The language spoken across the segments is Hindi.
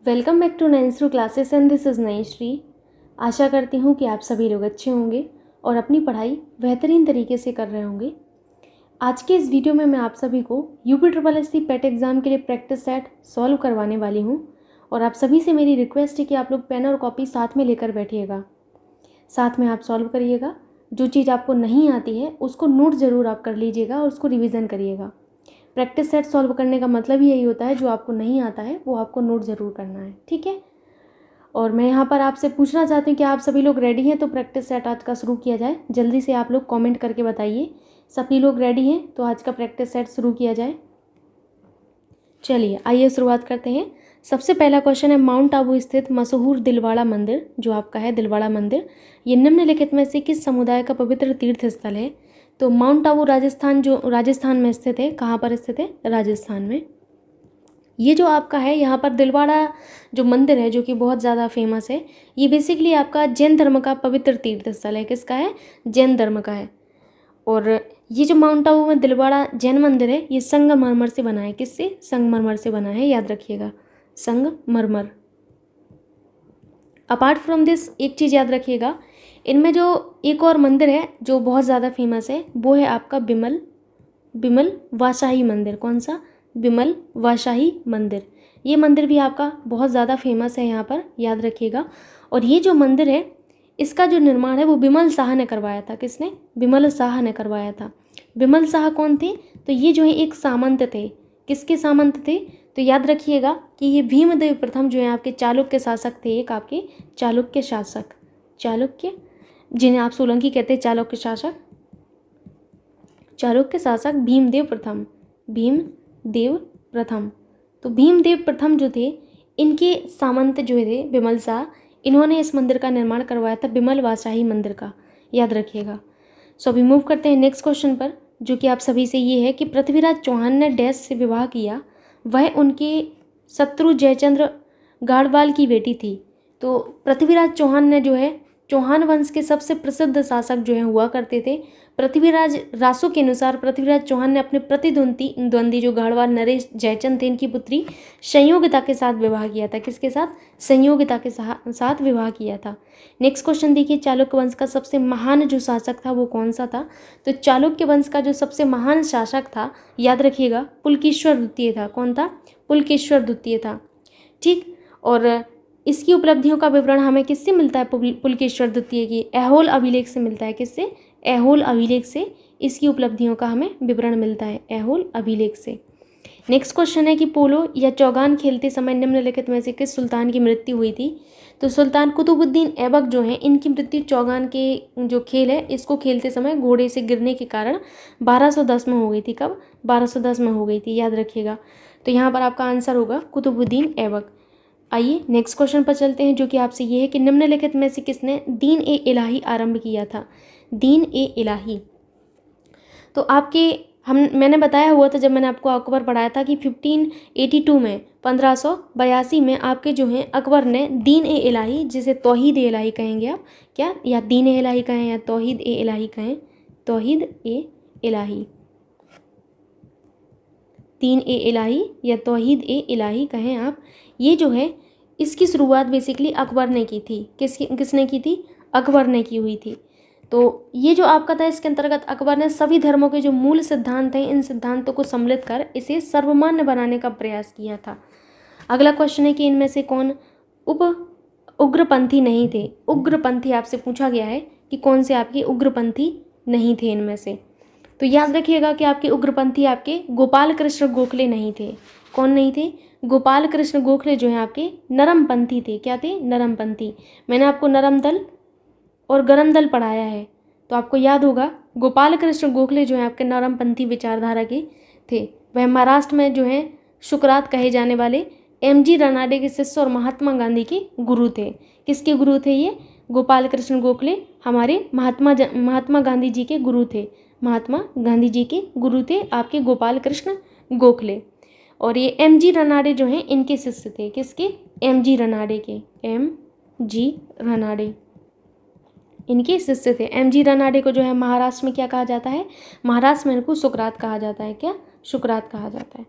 Welcome back to nines classes and this is Naishree. आशा करती हूँ कि आप सभी लोग अच्छे होंगे और अपनी पढ़ाई बेहतरीन तरीके से कर रहे होंगे। आज के इस वीडियो में मैं आप सभी को UPSSC पेट एग्ज़ाम के लिए प्रैक्टिस सेट सॉल्व करवाने वाली हूँ और आप सभी से मेरी रिक्वेस्ट है कि आप लोग पेन और कॉपी साथ में लेकर बैठिएगा, साथ में आप सॉल्व करिएगा। जो चीज़ आपको नहीं आती है उसको नोट ज़रूर आप कर लीजिएगा और उसको रिविज़न करिएगा। प्रैक्टिस सेट सॉल्व करने का मतलब ही यही होता है, जो आपको नहीं आता है वो आपको नोट ज़रूर करना है, ठीक है। और मैं यहाँ पर आपसे पूछना चाहती हूँ कि आप सभी लोग रेडी हैं तो प्रैक्टिस सेट आज का शुरू किया जाए। जल्दी से आप लोग कमेंट करके बताइए सभी लोग रेडी हैं तो आज का प्रैक्टिस सेट शुरू किया जाए। चलिए आइए शुरुआत करते हैं। सबसे पहला क्वेश्चन है, माउंट आबू स्थित मशहूर दिलवाड़ा मंदिर, जो आपका है दिलवाड़ा मंदिर, ये निम्नलिखित में से किस समुदाय का पवित्र तीर्थ स्थल है। तो माउंट आबू राजस्थान, जो राजस्थान में स्थित है, कहाँ पर स्थित है, राजस्थान में। ये जो आपका है यहाँ पर दिलवाड़ा जो मंदिर है, जो कि बहुत ज़्यादा फेमस है, ये बेसिकली आपका जैन धर्म का पवित्र तीर्थ स्थल है। किसका है, जैन धर्म का है। और ये जो माउंट आबू में दिलवाड़ा जैन मंदिर है, ये संगमरमर से बना है। किससे, संगमरमर से बना है, याद रखिएगा, संगमरमर। अपार्ट फ्रॉम दिस एक चीज़ याद रखिएगा, इनमें जो एक और मंदिर है जो बहुत ज़्यादा फेमस है, वो है आपका बिमल वाशाही मंदिर। कौन सा, बिमल वाशाही मंदिर। ये मंदिर भी आपका बहुत ज़्यादा फेमस है यहाँ पर, याद रखिएगा। और ये जो मंदिर है, इसका जो निर्माण है वो बिमल शाह ने करवाया था। किसने, बिमल शाह ने करवाया था। बिमल शाह कौन थे, तो ये जो है एक सामंत थे। किसके सामंत थे, तो याद रखिएगा कि ये भीमदेव प्रथम जो है आपके चालुक्य शासक थे। एक आपके चालुक्य शासक, चालुक्य, जिन्हें आप सोलंकी कहते हैं, चालुक्य शासक, चालुक्य शासक भीमदेव प्रथम, भीमदेव प्रथम। तो भीमदेव प्रथम जो थे, इनके सामंत जो थे बिमल शाह, इन्होंने इस मंदिर का निर्माण करवाया था, बिमल वाशाही मंदिर का, याद रखिएगा। सो अभी मूव करते हैं नेक्स्ट क्वेश्चन पर, जो कि आप सभी से ये है कि पृथ्वीराज चौहान ने डैश से विवाह किया, वह उनके शत्रु जयचंद्र गाढ़वाल की बेटी थी। तो पृथ्वीराज चौहान ने जो है, चौहान वंश के सबसे प्रसिद्ध शासक जो है हुआ करते थे। पृथ्वीराज रासो के अनुसार पृथ्वीराज चौहान ने अपने प्रतिद्वंदी जो गाढ़वाल नरेश जयचंद थे, इनकी पुत्री संयोगिता के साथ विवाह किया था। किसके साथ, संयोगिता के साथ विवाह किया था। नेक्स्ट क्वेश्चन देखिए, चालुक्य वंश का सबसे महान जो शासक था वो कौन सा था। तो चालुक्य वंश का जो सबसे महान शासक था, याद रखिएगा, पुलकेश्वर द्वितीय था। कौन था, पुलकेश्वर द्वितीय था, ठीक। और इसकी उपलब्धियों का विवरण हमें किससे मिलता है, पुलकेश्वर द्वितीय की ऐहोल अभिलेख से मिलता है। किससे, ऐहोल अभिलेख से इसकी उपलब्धियों का हमें विवरण मिलता है, ऐहोल अभिलेख से। नेक्स्ट क्वेश्चन है कि पोलो या चौगान खेलते समय निम्नलिखित में से किस सुल्तान की मृत्यु हुई थी। तो सुल्तान कुतुबुद्दीन ऐबक जो हैं, इनकी मृत्यु चौगान के जो खेल है, इसको खेलते समय घोड़े से गिरने के कारण 1210 में हो गई थी। कब, 1210 में हो गई थी, याद रखिएगा। तो यहाँ पर आपका आंसर होगा कुतुबुद्दीन ऐबक। आइए नेक्स्ट क्वेश्चन पर चलते हैं, जो कि आपसे ये है कि निम्नलिखित में से किसने दीन ए इलाही आरंभ किया था। दीन ए इलाही, तो आपके मैंने बताया हुआ था जब मैंने आपको अकबर पढ़ाया था कि 1582 में, 1582 में आपके जो हैं अकबर ने दीन ए इलाही, जिसे तौहीद ए इलाही कहेंगे आप, क्या, या दीन ए इलाही कहें या तौहीद ए इलाही कहें, तौहीद ए इलाही, दीन ए इलाही या तौहीद ए इलाही कहें आप, ये जो है इसकी शुरुआत बेसिकली अकबर ने की थी। किसने की थी, अकबर ने की हुई थी। तो ये जो आपका था, इसके अंतर्गत अकबर ने सभी धर्मों के जो मूल सिद्धांत हैं, इन सिद्धांतों को सम्मिलित कर इसे सर्वमान्य बनाने का प्रयास किया था। अगला क्वेश्चन है कि इनमें से कौन उग्रपंथी नहीं थे। उग्रपंथी आपसे पूछा गया है कि कौन से आपके उग्रपंथी नहीं थे इनमें से। तो याद रखिएगा कि आपके उग्रपंथी आपके गोपाल कृष्ण गोखले नहीं थे। कौन नहीं थे, गोपाल कृष्ण गोखले जो हैं आपके नरमपंथी थे। क्या थे, नरमपंथी। मैंने आपको नरम दल और गरम दल पढ़ाया है, तो आपको याद होगा गोपाल कृष्ण गोखले जो हैं आपके नरमपंथी विचारधारा के थे। वह महाराष्ट्र में जो हैं शुक्रात कहे जाने वाले MG रनाडे के शिष्य और महात्मा गांधी के गुरु थे। किसके गुरु थे ये, गोपाल कृष्ण गोखले हमारे महात्मा गांधी जी के गुरु थे। महात्मा गांधी जी के गुरु थे आपके गोपाल कृष्ण गोखले। और ये MG रनाडे जो हैं इनके शिष्य थे। किसके, MG रनाडे के, MG रनाडे इनके शिष्य थे। MG रनाडे को जो है महाराष्ट्र में क्या कहा जाता है, महाराष्ट्र में इनको सुकरात कहा जाता है। क्या, सुकरात कहा जाता है।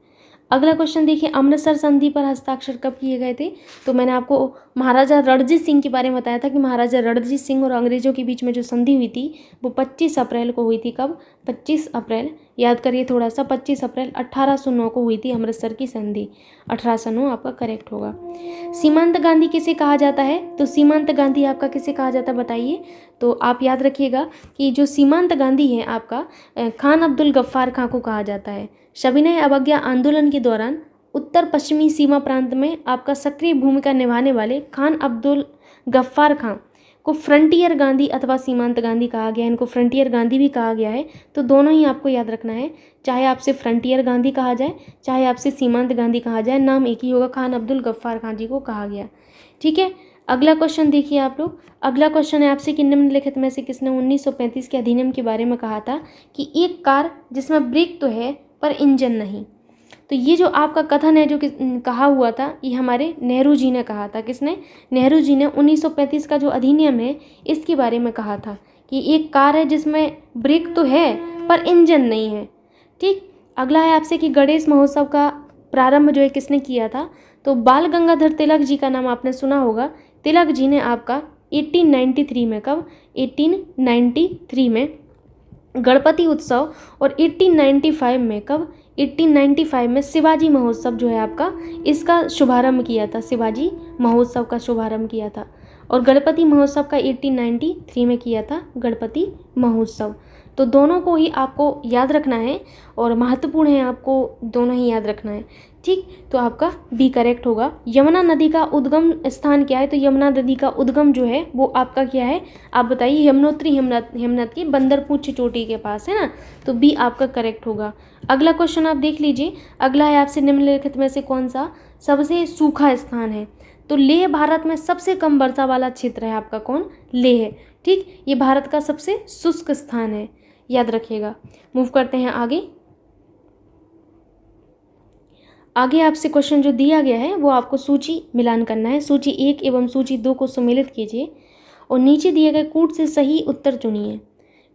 अगला क्वेश्चन देखिए, अमृतसर संधि पर हस्ताक्षर कब किए गए थे? तो मैंने आपको महाराजा रणजीत सिंह के बारे में बताया था कि महाराजा रणजीत सिंह और अंग्रेजों के बीच में जो संधि हुई थी वो 25 अप्रैल को हुई थी। कब? 25 अप्रैल, याद करिए थोड़ा सा, 25 अप्रैल 1809 को हुई थी अमृतसर की संधि। 1809 आपका करेक्ट होगा। सीमांत गांधी किसे कहा जाता है? तो सीमांत गांधी आपका किसे कहा जाता है बताइए? तो आप याद रखिएगा कि जो सीमांत गांधी है आपका खान अब्दुल गफ्फार खां को कहा जाता है। सविनय अवज्ञा आंदोलन के दौरान उत्तर पश्चिमी सीमा प्रांत में आपका सक्रिय भूमिका निभाने वाले खान अब्दुल गफ्फार खां को फ्रंटियर गांधी अथवा सीमांत गांधी कहा गया है। इनको फ्रंटियर गांधी भी कहा गया है, तो दोनों ही आपको याद रखना है। चाहे आपसे फ्रंटियर गांधी कहा जाए, चाहे आपसे सीमांत गांधी कहा जाए, नाम एक ही होगा, खान अब्दुल गफ्फार खां जी को कहा गया। ठीक है, अगला क्वेश्चन देखिए आप लोग। अगला क्वेश्चन है आपसे कि निम्नलिखित में से किसने 1935 के अधिनियम के बारे में कहा था कि एक कार जिसमें ब्रेक तो है पर इंजन नहीं। तो ये जो आपका कथन है जो कि कहा हुआ था, ये हमारे नेहरू जी ने कहा था। किसने? नेहरू जी ने 1935 का जो अधिनियम है इसके बारे में कहा था कि एक कार है जिसमें ब्रेक तो है पर इंजन नहीं है। ठीक, अगला है आपसे कि गणेश महोत्सव का प्रारंभ जो है किसने किया था? तो बाल गंगाधर तिलक जी का नाम आपने सुना होगा। तिलक जी ने आपका 1893 में, कब? 1893 में गणपति उत्सव, और 1895 में, कब? 1895 में शिवाजी महोत्सव जो है आपका, इसका शुभारंभ किया था। शिवाजी महोत्सव का शुभारंभ किया था, और गणपति महोत्सव का 1893 में किया था गणपति महोत्सव। तो दोनों को ही आपको याद रखना है और महत्वपूर्ण है, आपको दोनों ही याद रखना है। ठीक, तो आपका बी करेक्ट होगा। यमुना नदी का उद्गम स्थान क्या है? तो यमुना नदी का उद्गम जो है वो आपका क्या है, आप बताइए? यमुनोत्री हिमनद की बंदरपूछ चोटी के पास है ना, तो बी आपका करेक्ट होगा। अगला क्वेश्चन आप देख लीजिए। अगला है आपसे निम्नलिखित में से कौन सा सबसे सूखा स्थान है? तो लेह भारत में सबसे कम वर्षा वाला क्षेत्र है आपका, कौन? लेह। ठीक, ये भारत का सबसे शुष्क स्थान है, याद रखिएगा। मूव करते हैं आगे। आगे आपसे क्वेश्चन जो दिया गया है वो आपको सूची मिलान करना है। सूची 1 एवं सूची 2 को सम्मिलित कीजिए और नीचे दिए गए कूट से सही उत्तर चुनिए।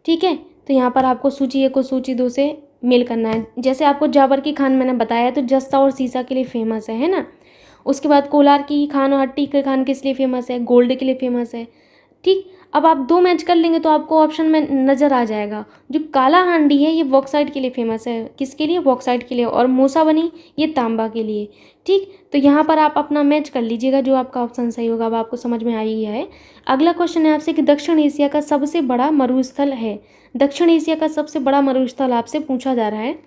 ठीक है, तो यहाँ पर आपको सूची 1 को सूची 2 से मेल करना है। जैसे आपको जाबर की खान मैंने बताया तो जस्ता और सीसा के लिए फेमस है ना। उसके बाद कोलार की खान और हट्टी की खान किस लिए फेमस है? गोल्ड के लिए फेमस है। ठीक, अब आप 2 मैच कर लेंगे तो आपको ऑप्शन में नज़र आ जाएगा। जो काला हांडी है ये बॉक्साइट के लिए फेमस है। किसके लिए? बॉक्साइट के लिए। और मूसाबनी ये तांबा के लिए। ठीक, तो यहाँ पर आप अपना मैच कर लीजिएगा, जो आपका ऑप्शन सही होगा। अब आपको समझ में आ ही गया है। अगला क्वेश्चन है आपसे कि दक्षिण एशिया का सबसे बड़ा मरुस्थल है। दक्षिण एशिया का सबसे बड़ा मरुस्थल आपसे पूछा जा रहा है।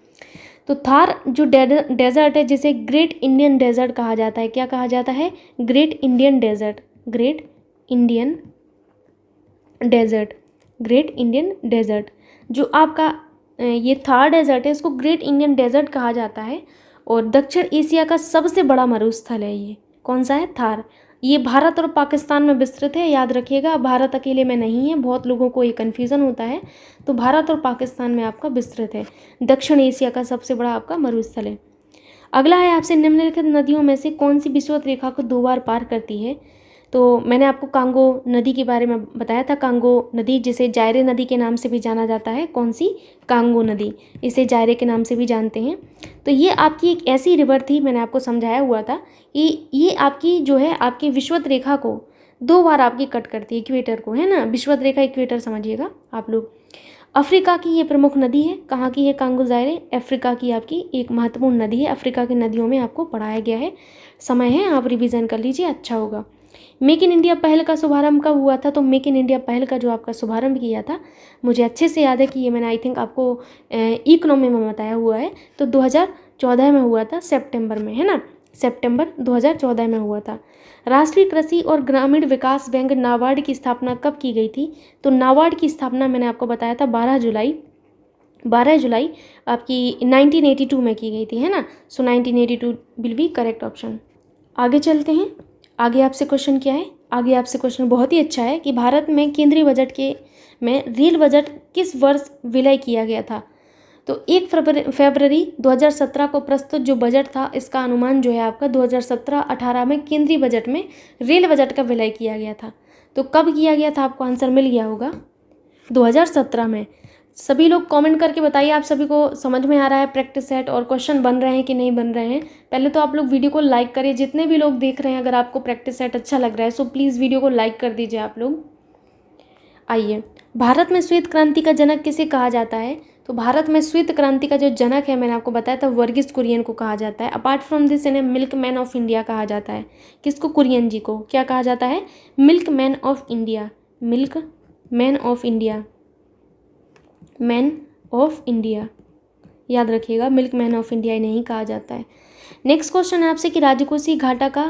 तो थार जो डेजर्ट है जिसे ग्रेट इंडियन डेजर्ट कहा जाता है, क्या कहा जाता है? Great Indian desert. Great Indian desert, great Indian desert. जो आपका ये थार डेजर्ट है इसको ग्रेट इंडियन डेजर्ट कहा जाता है, और दक्षिण एशिया का सबसे बड़ा मरुस्थल है ये। कौन सा है? थार। ये भारत और पाकिस्तान में विस्तृत है, याद रखिएगा। भारत अकेले में नहीं है, बहुत लोगों को ये कन्फ्यूज़न होता है। तो भारत और पाकिस्तान में आपका विस्तृत है। दक्षिण एशिया का सबसे बड़ा आपका मरुस्थल है। अगला है आपसे निम्नलिखित नदियों में से कौन सी विषुवत रेखा को 2 बार पार करती है? तो मैंने आपको कांगो नदी के बारे में बताया था। कांगो नदी जिसे जायरे नदी के नाम से भी जाना जाता है। कौन सी? कांगो नदी, इसे जायरे के नाम से भी जानते हैं। तो ये आपकी एक ऐसी रिवर थी, मैंने आपको समझाया हुआ था कि ये आपकी जो है आपकी विषुवत रेखा को 2 बार आपकी कट करती है, इक्वेटर को, है ना। विषुवत रेखा इक्वेटर समझिएगा आप लोग। अफ्रीका की ये प्रमुख नदी है। कहाँ की है? कांगो जायरे अफ्रीका की आपकी एक महत्वपूर्ण नदी है। अफ्रीका की नदियों में आपको पढ़ाया गया है। समय है, आप रिवीजन कर लीजिए, अच्छा होगा। मेक इन इंडिया पहल का शुभारंभ कब हुआ था? तो मेक इन इंडिया पहल का जो आपका शुभारंभ किया था, मुझे अच्छे से याद है कि ये मैंने आई थिंक आपको इकोनॉमी में बताया हुआ है। तो 2014 में हुआ था, सितंबर में, है ना। सितंबर 2014 में हुआ था। राष्ट्रीय कृषि और ग्रामीण विकास बैंक नाबार्ड की स्थापना कब की गई थी? तो नाबार्ड की स्थापना मैंने आपको बताया था 12 जुलाई आपकी 1982 में की गई थी, है ना। सो 1982 विल बी करेक्ट ऑप्शन। आगे चलते हैं। आगे आपसे क्वेश्चन क्या है? आगे आपसे क्वेश्चन बहुत ही अच्छा है कि भारत में केंद्रीय बजट में रेल बजट किस वर्ष विलय किया गया था? तो 1 फरवरी 2017 को प्रस्तुत जो बजट था, इसका अनुमान जो है आपका 2017-18 में केंद्रीय बजट में रेल बजट का विलय किया गया था। तो कब किया गया था? आपको आंसर मिल गया होगा, 2017 में। सभी लोग कमेंट करके बताइए आप सभी को समझ में आ रहा है प्रैक्टिस सेट और क्वेश्चन बन रहे हैं कि नहीं बन रहे हैं। पहले तो आप लोग वीडियो को लाइक करिए, जितने भी लोग देख रहे हैं अगर आपको प्रैक्टिस सेट अच्छा लग रहा है सो प्लीज़ वीडियो को लाइक कर दीजिए आप लोग। आइए, भारत में श्वेत क्रांति का जनक किसे कहा जाता है? तो भारत में श्वेत क्रांति का जो जनक है मैंने आपको बताया था वर्गीस कुरियन को कहा जाता है। अपार्ट फ्रॉम दिस इन्हें मिल्क मैन ऑफ इंडिया कहा जाता है। किसको? कुरियन जी को क्या कहा जाता है? Milk man of India. Milk man of India, man of India, याद रखिएगा, मिल्क मैन ऑफ इंडिया नहीं कहा जाता है। नेक्स्ट क्वेश्चन है आपसे कि राजकोषीय घाटा का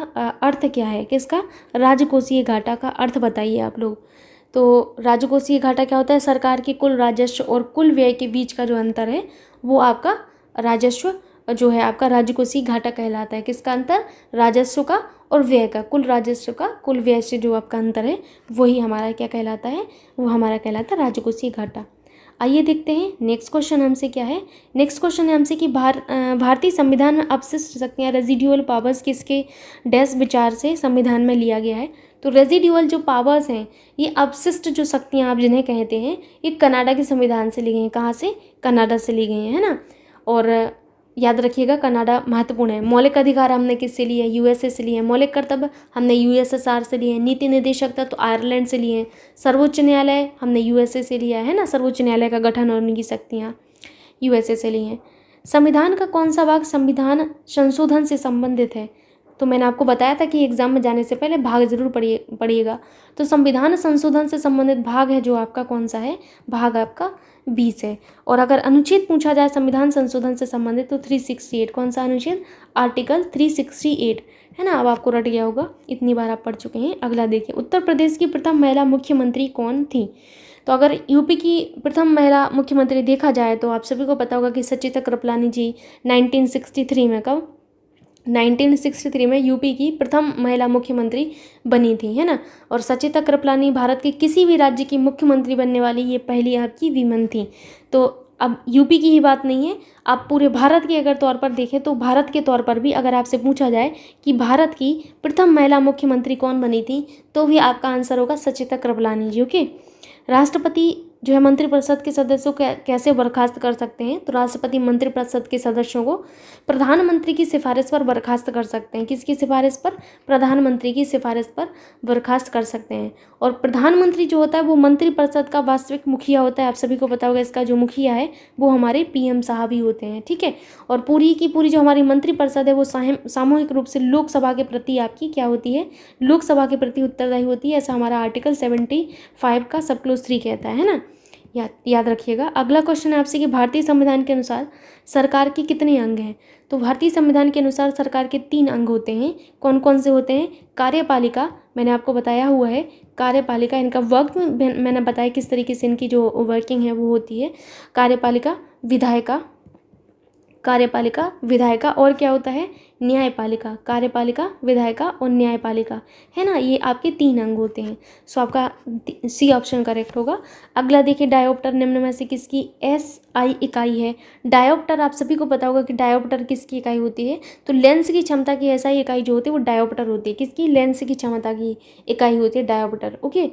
अर्थ क्या है? किसका? राजकोषीय घाटा का अर्थ बताइए आप लोग। तो राजकोषीय घाटा क्या होता है? सरकार की कुल राजस्व और कुल व्यय के बीच का जो अंतर है वो आपका राजस्व जो है आपका राजकोषीय घाटा कहलाता है। किसका अंतर? राजस्व का और व्यय का, कुल राजस्व का कुल व्यय से जो आपका अंतर है वही हमारा क्या कहलाता है? वो हमारा कहलाता है राजकोषीय घाटा। आइए देखते हैं नेक्स्ट क्वेश्चन हमसे क्या है। नेक्स्ट क्वेश्चन है हमसे कि भारतीय संविधान में अपशिष्ट शक्तियाँ रेजिडुअल पावर्स किसके डैश विचार से संविधान में लिया गया है? तो रेजिडुअल जो पावर्स हैं, ये अपशिष्ट जो शक्तियाँ आप जिन्हें कहते हैं, ये कनाडा के संविधान से ली गई हैं। कहाँ से? कनाडा से ली गई हैं, है ना। और याद रखिएगा कनाडा महत्वपूर्ण है। मौलिक अधिकार हमने किससे लिए? यूएसए से लिए हैं। मौलिक कर्तव्य हमने यूएसएसआर से लिए हैं। नीति निर्देशकता तो आयरलैंड से लिए हैं। सर्वोच्च न्यायालय हमने यूएसए से लिया है ना, सर्वोच्च न्यायालय का गठन और उनकी शक्तियाँ यूएसए से ली हैं। संविधान का कौन सा भाग संविधान संशोधन से संबंधित है? तो मैंने आपको बताया था कि एग्जाम में जाने से पहले भाग जरूर पढ़िएगा। तो संविधान संशोधन से संबंधित भाग है जो आपका कौन सा है? भाग आपका 20 है। और अगर अनुच्छेद पूछा जाए संविधान संशोधन से संबंधित तो 368। कौन सा अनुच्छेद? आर्टिकल 368, है ना। अब आपको रट गया होगा, इतनी बार आप पढ़ चुके हैं। अगला देखिए, उत्तर प्रदेश की प्रथम महिला मुख्यमंत्री कौन थी? तो अगर यूपी की प्रथम महिला मुख्यमंत्री देखा जाए तो आप सभी को पता होगा कि सचिता कृपलानी जी 1963 में, कब? 1963 में यूपी की प्रथम महिला मुख्यमंत्री बनी थी, है ना। और सचिता कृपलानी भारत के किसी भी राज्य की मुख्यमंत्री बनने वाली ये पहली आपकी वीमन थी। तो अब यूपी की ही बात नहीं है, आप पूरे भारत के अगर तौर पर देखें तो भारत के तौर पर भी अगर आपसे पूछा जाए कि भारत की प्रथम महिला मुख्यमंत्री कौन बनी थी तो भी आपका आंसर होगा सचिता कृपलानी जी। ओके। राष्ट्रपति जो है मंत्रिपरिषद के सदस्यों को कैसे बर्खास्त कर सकते हैं? तो राष्ट्रपति मंत्रिपरिषद के सदस्यों को प्रधानमंत्री की सिफारिश पर बर्खास्त कर सकते हैं। किसकी सिफारिश पर? प्रधानमंत्री की सिफारिश पर बर्खास्त कर सकते हैं। और प्रधानमंत्री जो होता है वो मंत्रिपरिषद का वास्तविक मुखिया होता है। आप सभी को पता होगा इसका जो मुखिया है वो हमारे पीएम साहब ही होते हैं, ठीक है। और पूरी की पूरी जो हमारी मंत्रिपरिषद है वो सामूहिक रूप से लोकसभा के प्रति आपकी क्या होती है? लोकसभा के प्रति उत्तरदायी होती है। ऐसा हमारा आर्टिकल 75 का सब क्लोज 3 कहता है ना। याद रखिएगा। अगला क्वेश्चन है आपसे कि भारतीय संविधान के अनुसार सरकार के कितने अंग हैं? तो भारतीय संविधान के अनुसार सरकार के 3 अंग होते हैं। कौन कौन से होते हैं? कार्यपालिका, मैंने आपको बताया हुआ है। कार्यपालिका, इनका वर्क मैंने बताया किस तरीके से इनकी जो वर्किंग है वो होती है। कार्यपालिका, विधायिका और क्या होता है? न्यायपालिका। कार्यपालिका, विधायिका और न्यायपालिका, है ना। ये आपके 3 अंग होते हैं। सो आपका सी ऑप्शन करेक्ट होगा। अगला देखिए, डायोप्टर निम्न में से किसकी एसआई इकाई है? डायोप्टर आप सभी को पता होगा कि डायोप्टर किसकी इकाई होती है? तो लेंस की क्षमता की एसआई इकाई जो होती है वो डायोप्टर होती है। किसकी? लेंस की क्षमता की इकाई होती है डायोप्टर। ओके।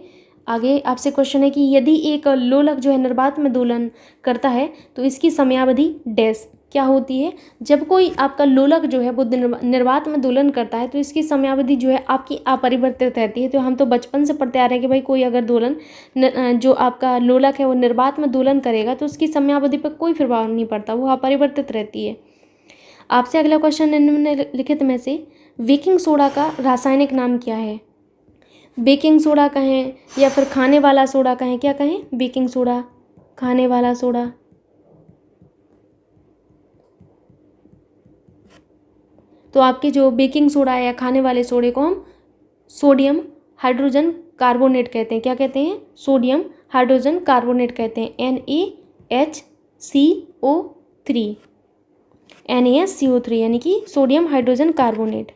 आगे आपसे क्वेश्चन है कि यदि एक लोलक जो है निर्वात में दोलन करता है तो इसकी समयावधि डैश क्या होती है? जब कोई आपका लोलक जो है वो निर्वात में दोलन करता है तो इसकी समयावधि जो है आपकी अपरिवर्तित रहती है। तो हम तो बचपन से पढ़ते आ रहे हैं कि भाई कोई अगर जो आपका लोलक है वो निर्वात में दोलन करेगा तो उसकी समयावधि पर कोई प्रभाव नहीं पड़ता, वो अपरिवर्तित रहती है। आपसे अगला क्वेश्चन निम्नलिखित में से बेकिंग सोडा का रासायनिक नाम क्या है? बेकिंग सोडा कहें या फिर खाने वाला सोडा कहें, क्या कहें? बेकिंग सोडा, खाने वाला सोडा। तो आपके जो बेकिंग सोडा है या खाने वाले सोडे को हम सोडियम हाइड्रोजन कार्बोनेट कहते हैं। क्या कहते हैं? सोडियम हाइड्रोजन कार्बोनेट कहते हैं, NaHCO3 यानी कि सोडियम हाइड्रोजन कार्बोनेट।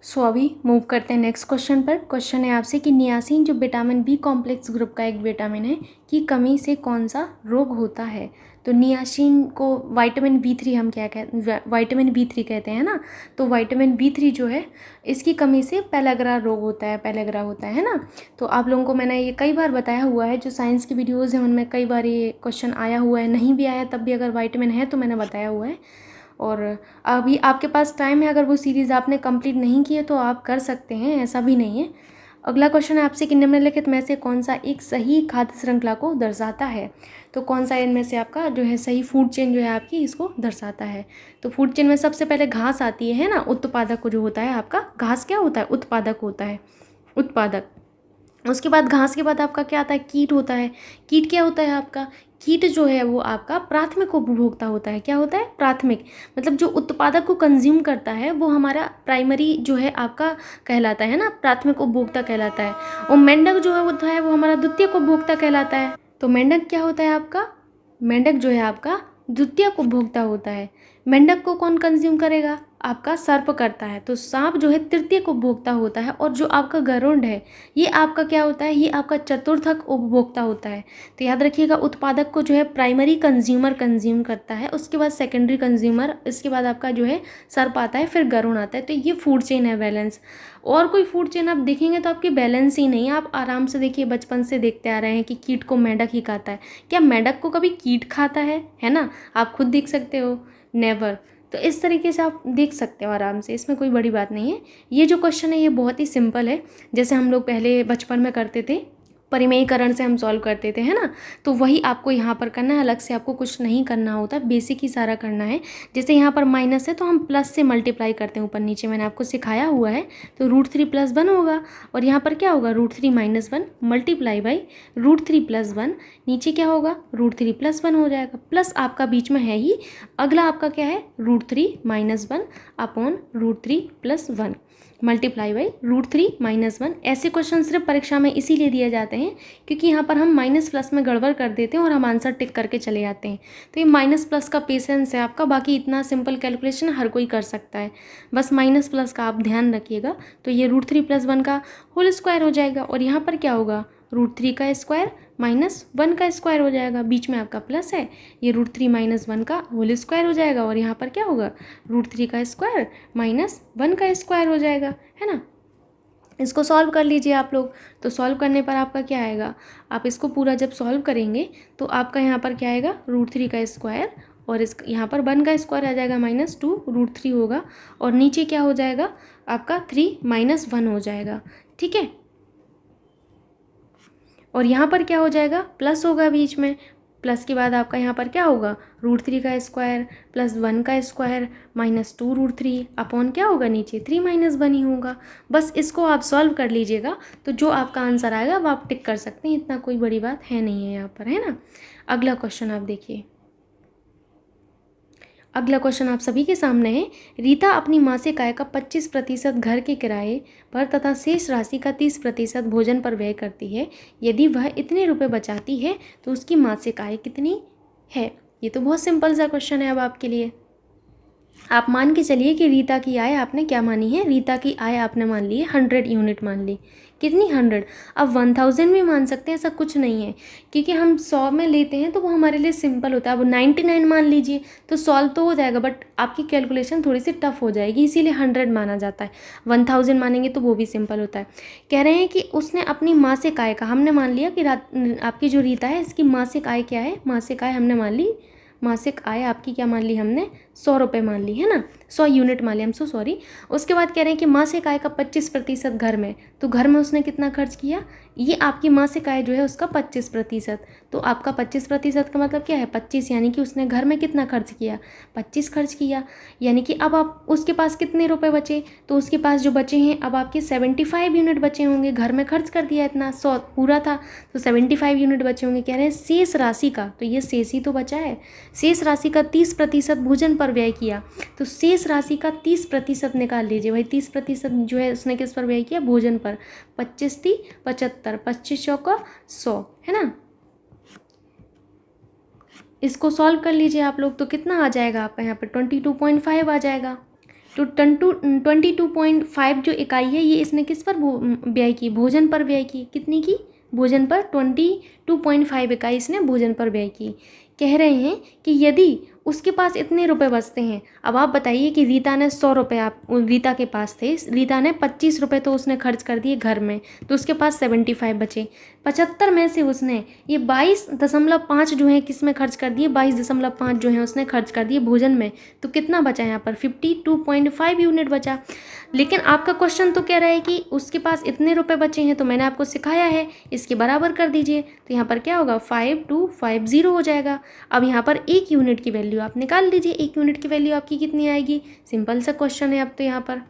सो अभी मूव करते हैं नेक्स्ट क्वेश्चन पर। क्वेश्चन है आपसे कि नियासिन जो विटामिन बी कॉम्प्लेक्स ग्रुप का एक विटामिन है की कमी से कौन सा रोग होता है। तो नियासिन को विटामिन बी3 हम क्या कहते विटामिन बी3 कहते हैं ना। तो विटामिन बी3 जो है इसकी कमी से पेलाग्रा रोग होता है, पेलाग्रा होता है ना। तो आप लोगों को मैंने ये कई बार बताया हुआ है, जो साइंस की वीडियोज़ हैं उनमें कई बार ये क्वेश्चन आया हुआ है, नहीं भी आया तब भी अगर विटामिन है तो मैंने बताया हुआ है। और अभी आपके पास टाइम है, अगर वो सीरीज़ आपने कंप्लीट नहीं की है तो आप कर सकते हैं, ऐसा भी नहीं है। अगला क्वेश्चन है आपसे कि निम्नलिखित में से कौन सा एक सही खाद्य श्रृंखला को दर्शाता है। तो कौन सा इनमें से आपका जो है सही फूड चेन जो है आपकी इसको दर्शाता है। तो फूड चेन में सबसे पहले घास आती है ना, उत्पादक जो होता है आपका, घास क्या होता है, उत्पादक होता है, उत्पादक। उसके बाद घास के बाद आपका क्या आता है, कीट होता है। कीट क्या होता है आपका, कीट जो है वो आपका प्राथमिक उपभोक्ता होता है। क्या होता है, प्राथमिक, मतलब जो उत्पादक को कंज्यूम करता है वो हमारा प्राइमरी जो है आपका कहलाता है ना, प्राथमिक उपभोक्ता कहलाता है। और मेंढक जो है वो हमारा द्वितीयक उपभोक्ता कहलाता है। तो मेंढक क्या होता है आपका, मेंढक जो है आपका द्वितीयक उपभोक्ता होता है। मेंढक को कौन कंज्यूम करेगा, आपका सर्प करता है। तो सांप जो है तृतीयक उपभोक्ता होता है। और जो आपका गरुड़ है ये आपका क्या होता है, ये आपका चतुर्थक उपभोक्ता होता है। तो याद रखिएगा, उत्पादक को जो है प्राइमरी कंज्यूमर कंज्यूम करता है, उसके बाद सेकेंडरी कंज्यूमर, इसके बाद आपका जो है सर्प आता है, फिर गरुड़ आता है। तो ये फूड चेन है बैलेंस। और कोई फूड चेन आप देखेंगे तो आपकी बैलेंस ही नहीं है। आप आराम से देखिए, बचपन से देखते आ रहे हैं कि कीट को मेंढक ही खाता है। क्या मेंढक को कभी कीट खाता है ना, आप खुद देख सकते हो, नेवर। तो इस तरीके से आप देख सकते हो आराम से, इसमें कोई बड़ी बात नहीं है। ये जो क्वेश्चन है ये बहुत ही सिंपल है, जैसे हम लोग पहले बचपन में करते थे, परिमेयीकरण से हम सॉल्व करते थे, है ना। तो वही आपको यहाँ पर करना है, अलग से आपको कुछ नहीं करना होता, बेसिक ही सारा करना है। जैसे यहाँ पर माइनस है तो हम प्लस से मल्टीप्लाई करते हैं ऊपर नीचे, मैंने आपको सिखाया हुआ है। तो √3 + 1 होगा, और यहाँ पर क्या होगा, √3 - 1 मल्टीप्लाई बाई √3 + 1, नीचे क्या होगा, √3 + 1 हो जाएगा। प्लस आपका बीच में है ही, अगला आपका क्या है, √3 - 1 अपॉन √3 + 1 मल्टीप्लाई बाई √3 - 1। ऐसे क्वेश्चन सिर्फ परीक्षा में इसीलिए दिए जाते हैं क्योंकि यहाँ पर हम माइनस प्लस में गड़बड़ कर देते हैं और हम आंसर टिक करके चले जाते हैं। तो ये माइनस प्लस का पेशेंस है आपका, बाकी इतना सिंपल कैलकुलेशन हर कोई कर सकता है, बस माइनस प्लस का आप ध्यान रखिएगा। तो ये √3 + 1 का होल स्क्वायर हो जाएगा, और यहाँ पर क्या होगा, √3 का स्क्वायर -1 का स्क्वायर हो जाएगा, बीच में आपका प्लस है, ये √3 - 1 का होल स्क्वायर हो जाएगा, और यहाँ पर क्या होगा, √3 का स्क्वायर -1 का स्क्वायर हो जाएगा, है ना। इसको सॉल्व कर लीजिए आप लोग। तो सॉल्व करने पर आपका क्या आएगा, आप इसको पूरा जब सॉल्व करेंगे तो आपका यहाँ पर क्या आएगा, √3 का स्क्वायर, और इस यहाँ पर 1 का स्क्वायर आ जाएगा -2 √3 होगा, और नीचे क्या हो जाएगा आपका 3 - 1 हो जाएगा, ठीक है। और यहाँ पर क्या हो जाएगा, प्लस होगा बीच में, प्लस के बाद आपका यहाँ पर क्या होगा, √3 का स्क्वायर प्लस 1 का स्क्वायर -2 √3 अपॉन क्या होगा नीचे 3 - 1 ही होगा। बस इसको आप सॉल्व कर लीजिएगा, तो जो आपका आंसर आएगा वो आप टिक कर सकते हैं, इतना कोई बड़ी बात है नहीं है यहाँ पर, है ना। अगला क्वेश्चन आप देखिए, अगला क्वेश्चन आप सभी के सामने है। रीता अपनी मासिक आय का 25% घर के किराए पर तथा शेष राशि का 30% भोजन पर व्यय करती है। यदि वह इतने रुपए बचाती है तो उसकी मासिक आय कितनी है। ये तो बहुत सिंपल सा क्वेश्चन है अब आपके लिए। आप मान के चलिए कि रीता की आय आपने क्या मानी है, रीता की आय आपने मान ली है 100 यूनिट मान ली, कितनी 100। अब 1000 भी मान सकते हैं, ऐसा कुछ नहीं है, क्योंकि हम 100 में लेते हैं तो वो हमारे लिए सिंपल होता है। अब 99 मान लीजिए तो सॉल्व तो हो जाएगा, बट आपकी कैलकुलेशन थोड़ी सी टफ हो जाएगी, इसीलिए 100 माना जाता है। 1000 मानेंगे तो वो भी सिंपल होता है। कह रहे हैं कि उसने अपनी मासिक आय का, हमने मान लिया कि आपकी जो रीता है इसकी मासिक आय क्या है, मासिक आय हमने मान ली, मासिक आय आपकी क्या मान ली हमने, 100 रुपये मान ली, है ना, 100 यूनिट मान ली, हम सॉरी। उसके बाद कह रहे हैं कि मासिक आय का 25% घर में, तो घर में उसने कितना खर्च किया, ये आपकी मासिक आय जो है उसका 25%। तो आपका 25% का मतलब क्या है, 25, यानी कि उसने घर में कितना खर्च किया, 25 खर्च किया। यानी कि अब आप उसके पास कितने रुपए बचे, तो उसके पास जो बचे हैं अब आपके 75 यूनिट बचे होंगे, घर में खर्च कर दिया इतना, 100 पूरा था तो 75 यूनिट बचे होंगे। कह रहे हैं शेष राशि का, तो ये शेष ही तो बचा है, शेष राशि का 30% भोजन पर व्यय किया। तो शेष राशि का 30% निकाल लीजिए भाई, 30% जो है उसने किस पर व्यय किया, भोजन पर। 25 × 75, 25 × 100, है ना। इसको सॉल्व कर लीजिए आप लोग, तो कितना आ जाएगा आपका यहाँ पे 22.5 आ जाएगा। तो 22.5 जो इकाई है ये इसने किस पर व्यय की, भोजन पर व्यय की। कितनी की, भोजन पर 22.5 इकाई इसने भोजन पर व्यय की। कह रहे हैं कि यदि उसके पास इतने रुपए बचते हैं, अब आप बताइए कि रीता ने 100 रुपये रीता के पास थे, रीता ने 25 रुपये तो उसने खर्च कर दिए घर में, तो उसके पास 75 बचे। 75 में से उसने ये 22.5 जो है किस में खर्च कर दिए, 22.5 जो है उसने खर्च कर दिए भोजन में। तो कितना बचा यहाँ पर, 52.5 यूनिट बचा। लेकिन आपका क्वेश्चन तो कह रहा है कि उसके पास इतने रुपए बचे हैं, तो मैंने आपको सिखाया है इसके बराबर कर दीजिए। तो यहाँ पर क्या होगा, 5250 हो जाएगा। अब यहाँ पर 1 यूनिट की वैल्यू आप निकाल लीजिए। 1 यूनिट की वैल्यू आपकी कितनी आएगी, सिंपल सा क्वेश्चन है। अब तो यहाँ पर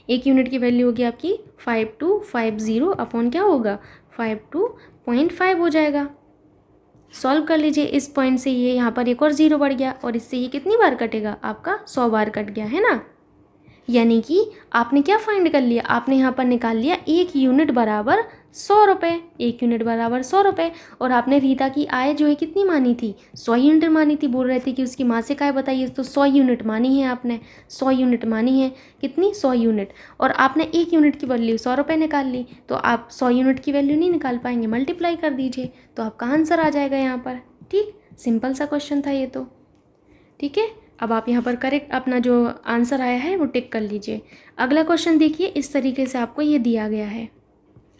1 यूनिट की वैल्यू होगी आपकी 5250 अपॉन क्या होगा, 52.5 हो जाएगा। सॉल्व कर लीजिए। इस पॉइंट से ये यहाँ पर एक और 0 बढ़ गया और इससे ये कितनी बार कटेगा, आपका 100 बार कट गया है ना। यानी कि आपने क्या फाइंड कर लिया, आपने यहाँ पर निकाल लिया 1 यूनिट बराबर 100 रुपये। 1 यूनिट बराबर 100 रुपये। और आपने रीता की आय जो है कितनी मानी थी, 100 यूनिट मानी थी। बोल रहे थे कि उसकी मासिक आय बताइए, तो 100 यूनिट मानी है आपने, 100 यूनिट मानी है। कितनी, 100 यूनिट। और आपने 1 यूनिट की वैल्यू 100 रुपये निकाल ली, तो आप 100 यूनिट की वैल्यू नहीं निकाल पाएंगे, मल्टीप्लाई कर दीजिए तो आपका आंसर आ जाएगा यहाँ पर। ठीक, सिंपल सा क्वेश्चन था ये तो। ठीक है, अब आप यहाँ पर करेक्ट अपना जो आंसर आया है वो टिक कर लीजिए। अगला क्वेश्चन देखिए, इस तरीके से आपको ये दिया गया है।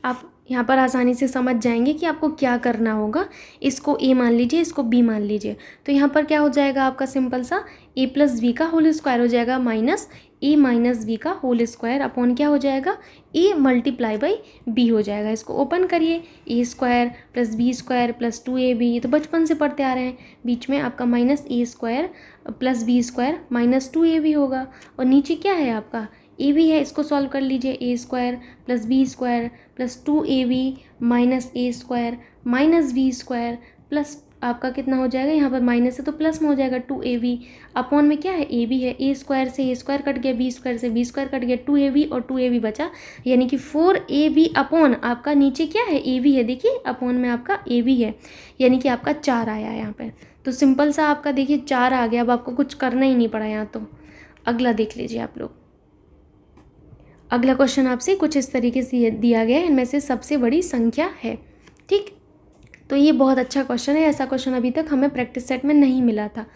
आप यहाँ पर आसानी से समझ जाएंगे कि आपको क्या करना होगा। इसको ए मान लीजिए, इसको बी मान लीजिए। तो यहाँ पर क्या हो जाएगा आपका, सिंपल सा ए प्लस बी का होल स्क्वायर हो जाएगा माइनस ए माइनस बी का होल स्क्वायर अपॉन क्या हो जाएगा, ए मल्टीप्लाई बाई बी हो जाएगा। इसको ओपन करिए, a square plus b square plus 2ab, ये तो बचपन से पढ़ते आ रहे हैं। बीच में आपका minus a square plus b square minus 2ab होगा। और नीचे क्या है आपका, ए बी है, इसको सॉल्व कर लीजिए। A square plus b square plus 2ab minus a square minus b square plus आपका कितना हो जाएगा, यहाँ पर माइनस है तो प्लस में हो जाएगा 2ab अपॉन में क्या है, ए बी है। ए स्क्वायर से ए स्क्वायर कट गया, बी स्क्वायर से बी स्क्वायर कट गया, 2ab और 2ab बचा, यानी कि 4ab अपॉन आपका नीचे क्या है, ए बी है। देखिए अपॉन में आपका ए बी है, यानी कि आपका 4 आया यहाँ पर। तो सिंपल सा आपका देखिए 4 आ गया। अब आपको कुछ करना ही नहीं पड़ा यहाँ। तो अगला देख लीजिए आप लोग। अगला क्वेश्चन आपसे कुछ इस तरीके से दिया गया है, इनमें से सबसे बड़ी संख्या है। ठीक, तो ये बहुत अच्छा क्वेश्चन है। ऐसा क्वेश्चन अभी तक हमें प्रैक्टिस सेट में नहीं मिला था,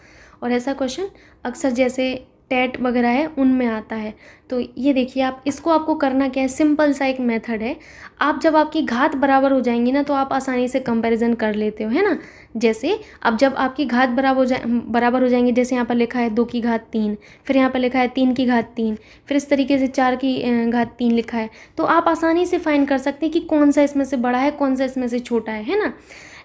और ऐसा क्वेश्चन अक्सर जैसे टेट वगैरह है उनमें आता है। तो ये देखिए, आप इसको आपको करना क्या है, सिंपल सा एक मेथड है। आप जब आपकी घात बराबर हो जाएंगी ना, तो आप आसानी से कंपैरिजन कर लेते हो, है ना। जैसे अब जब आपकी घात बराबर हो जाएंगे, जैसे यहाँ पर लिखा है 2 की घात 3, फिर यहाँ पर लिखा है 3 की घात 3, फिर इस तरीके से 4 की घात 3 लिखा है, तो आप आसानी से फाइंड कर सकते हैं कि कौन सा इसमें से बड़ा है, कौन सा इसमें से छोटा है ना।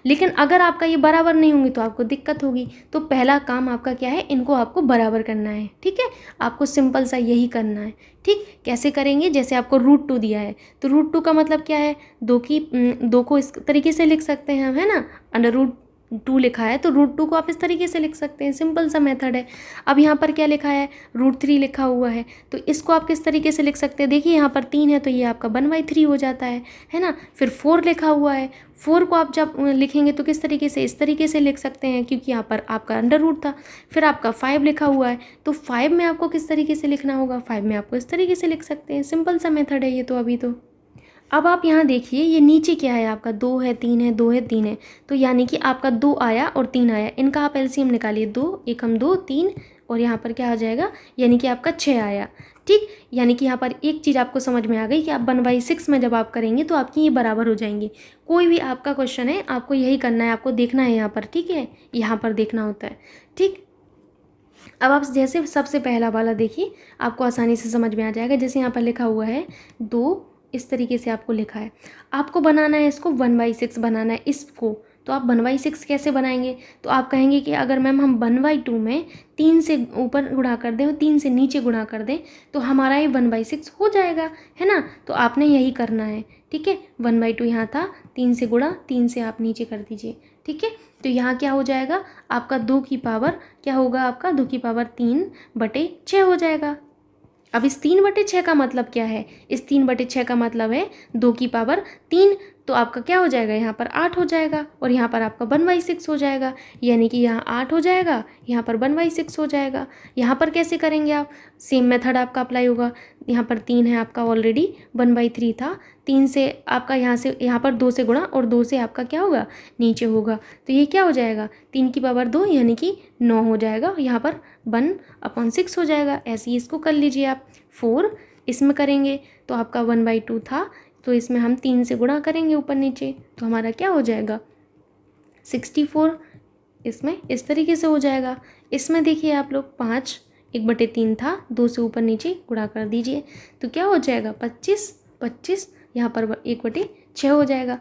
लेकिन अगर आपका ये बराबर नहीं होंगे तो आपको दिक्कत होगी। तो पहला काम आपका क्या है, इनको आपको बराबर करना है। ठीक है, आपको सिंपल सा यही करना है। ठीक, कैसे करेंगे, जैसे आपको √2 दिया है, तो √2 का मतलब क्या है, 2 को इस तरीके से लिख सकते हैं हम, है ना। √2 लिखा है तो √2 को आप इस तरीके से लिख सकते हैं, सिंपल सा मेथड है। अब यहाँ पर क्या लिखा है, √3 लिखा हुआ है, तो इसको आप किस तरीके से लिख सकते हैं, देखिए यहाँ पर 3 है तो ये आपका 1/3 हो जाता है ना। फिर 4 लिखा हुआ है, 4 को आप जब लिखेंगे तो किस तरीके से, इस तरीके से लिख सकते हैं, क्योंकि यहाँ पर आपका √ था। फिर आपका 5 लिखा हुआ है, तो 5 में आपको किस तरीके से लिखना होगा, 5 में आपको इस तरीके से लिख सकते हैं, सिंपल सा मेथड है ये तो। अभी तो अब आप यहाँ देखिए, ये नीचे क्या है आपका, 2 है 3 है 2 है 3 है, तो यानी कि आपका 2 आया और 3 आया, इनका आप एलसीएम निकालिए। 2 एकम 2 3, और यहाँ पर क्या आ जाएगा, यानी कि आपका 6 आया। ठीक, यानी कि यहाँ पर एक चीज़ आपको समझ में आ गई कि आप 1/6 में जब आप करेंगे तो आपकी ये बराबर हो जाएंगी। कोई भी आपका क्वेश्चन है आपको यही करना है, आपको देखना है यहाँ पर। ठीक है, यहाँ पर देखना होता है। ठीक, अब आप जैसे सबसे पहला वाला देखिए, आपको आसानी से समझ में आ जाएगा। जैसे यहाँ पर लिखा हुआ है 2, इस तरीके से आपको लिखा है, आपको बनाना है इसको 1/6 बनाना है इसको। तो आप 1/6 कैसे बनाएंगे, तो आप कहेंगे कि अगर मैम हम 1/2 में 3 से ऊपर गुणा कर दें और 3 से नीचे गुणा कर दें तो हमारा ये 1/6 हो जाएगा, है ना। तो आपने यही करना है। ठीक है, 1/2 यहाँ था, 3 से गुणा, 3 से आप नीचे कर दीजिए। ठीक है, तो यहाँ क्या हो जाएगा आपका 2 की पावर क्या होगा, आपका 2 की पावर 3/6 हो जाएगा। अब इस 3/6 का मतलब क्या है, इस 3/6 का मतलब है 2 की पावर 3। तो आपका क्या हो जाएगा, यहाँ पर 8 हो जाएगा और यहाँ पर आपका 1/6 हो जाएगा, यानी कि यहाँ 8 हो जाएगा, यहाँ पर 1/6 हो जाएगा। यहाँ पर कैसे करेंगे आप, सेम मेथड आपका अप्लाई होगा। यहाँ पर 3 है आपका, ऑलरेडी 1/3 था, 3 से आपका यहाँ से यहाँ पर 2 से गुणा और 2 से आपका क्या होगा, नीचे होगा, तो ये क्या हो जाएगा, 3 की पावर 2 यानी कि 9 हो जाएगा। यहाँ पर 1/6 हो जाएगा। ऐसे ही इसको कर लीजिए आप। 4 इसमें करेंगे तो आपका 1/2 था, तो इसमें हम 3 से गुणा करेंगे ऊपर नीचे, तो हमारा क्या हो जाएगा, 64। इसमें इस तरीके से हो जाएगा। इसमें देखिए आप लोग 5 1/3 था, 2 से ऊपर नीचे गुणा कर दीजिए, तो क्या हो जाएगा 25, 25 यहाँ पर 1/6 हो जाएगा।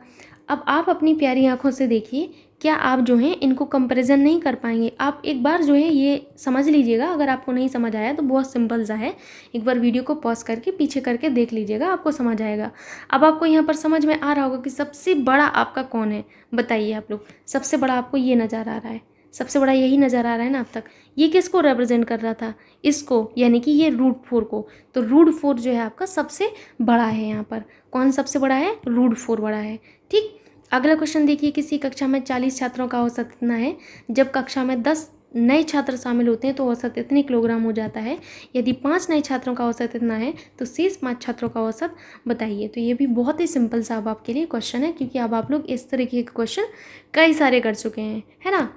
अब आप अपनी प्यारी आंखों से देखिए, क्या आप जो हैं इनको कंपैरिजन नहीं कर पाएंगे। आप एक बार जो है ये समझ लीजिएगा, अगर आपको नहीं समझ आया तो बहुत सिंपल सा है, एक बार वीडियो को पॉज करके पीछे करके देख लीजिएगा, आपको समझ आएगा। अब आपको यहाँ पर समझ में आ रहा होगा कि सबसे बड़ा आपका कौन है, बताइए आप लोग। सबसे बड़ा आपको ये नज़र आ रहा है, सबसे बड़ा यही नज़र आ रहा है ना अब तक। ये किसको रिप्रेजेंट कर रहा था, इसको, यानी कि ये √4 को। तो √4 जो है आपका सबसे बड़ा है। यहाँ पर कौन सबसे बड़ा है, √4 बड़ा है। ठीक, अगला क्वेश्चन देखिए, किसी कक्षा में 40 छात्रों का औसत इतना है, जब कक्षा में 10 नए छात्र शामिल होते हैं तो औसत इतने किलोग्राम हो जाता है। यदि 5 नए छात्रों का औसत इतना है तो शेष 5 छात्रों का औसत बताइए। तो ये भी बहुत ही सिंपल सा अब आपके लिए क्वेश्चन है, क्योंकि अब आप लोग इस तरीके के क्वेश्चन कई सारे कर चुके हैं, है ना।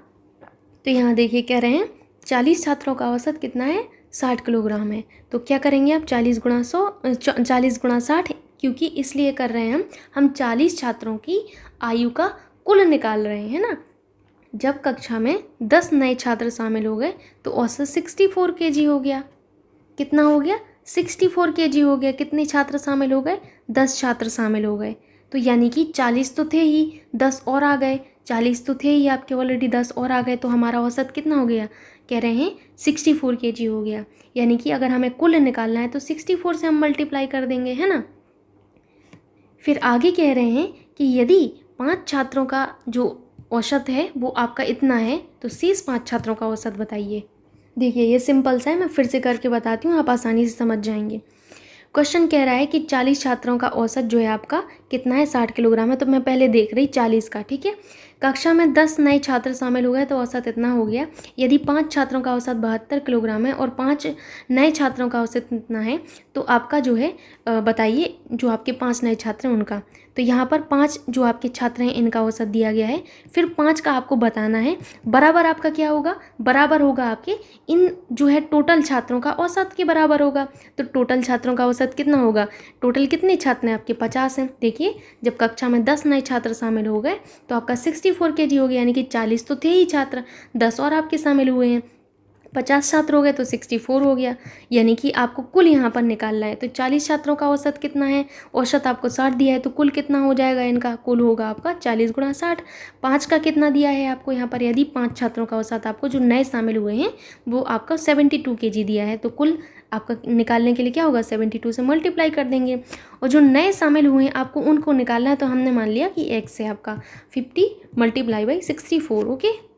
तो यहाँ देखिए कह रहे हैं 40 छात्रों का औसत कितना है, 60 किलोग्राम है। तो क्या करेंगे आप, 40 × 60, क्योंकि इसलिए कर रहे हैं हम 40 छात्रों की आयु का कुल निकाल रहे हैं ना। जब कक्षा में 10 नए छात्र शामिल हो गए तो औसत 64 kg हो गया। कितना हो गया, 64 kg हो गया। कितने छात्र शामिल हो गए, 10 छात्र शामिल हो गए। तो यानी कि 40 तो थे ही, 10 और आ गए। 40 तो थे ही आपके ऑलरेडी, 10 और आ गए, तो हमारा औसत कितना हो गया, कह रहे हैं 64 kg हो गया। यानी कि अगर हमें कुल निकालना है तो 64 से हम मल्टीप्लाई कर देंगे, है ना। फिर आगे कह रहे हैं कि यदि 5 छात्रों का जो औसत है वो आपका इतना है तो शेष 5 छात्रों का औसत बताइए। देखिए ये सिंपल सा है, मैं फिर से करके बताती हूँ, आप आसानी से समझ जाएंगे। क्वेश्चन कह रहा है कि 40 छात्रों का औसत जो है आपका कितना है, 60 किलोग्राम है। तो मैं पहले देख रही 40 का, ठीक है। कक्षा में 10 नए छात्र शामिल हो गए तो औसत इतना हो गया। यदि 5 छात्रों का औसत 72 किलोग्राम है और 5 नए छात्रों का औसत इतना है तो आपका जो है बताइए, जो आपके 5 नए छात्र हैं उनका। तो यहाँ पर 5 जो आपके छात्र हैं इनका औसत दिया गया है, फिर 5 का आपको बताना है। बराबर आपका क्या होगा, बराबर होगा आपके इन जो है टोटल छात्रों का औसत के बराबर होगा। तो टोटल छात्रों का औसत कितना होगा, टोटल कितने छात्र हैं आपके, 50 हैं। देखिए जब कक्षा में 10 नए छात्र शामिल हो गए तो आपका 64 kg हो गया, यानी कि 40 तो थे ही छात्र, 10 और आपके शामिल हुए हैं, 50 छात्र हो गए तो 64 हो गया। यानी कि आपको कुल यहाँ पर निकालना है। तो 40 छात्रों का औसत कितना है, औसत आपको 60 दिया है, तो कुल कितना हो जाएगा इनका, कुल होगा आपका 40 × 60। 5 का कितना दिया है आपको यहाँ पर, यदि 5 छात्रों का औसत आपको जो नए शामिल हुए हैं वो आपका 72 kg दिया है, तो कुल आपका निकालने के लिए क्या होगा, 72 से मल्टीप्लाई कर देंगे। और जो नए शामिल हुए हैं आपको उनको निकालना है, तो हमने मान लिया कि x है आपका 50 × 64। ओके,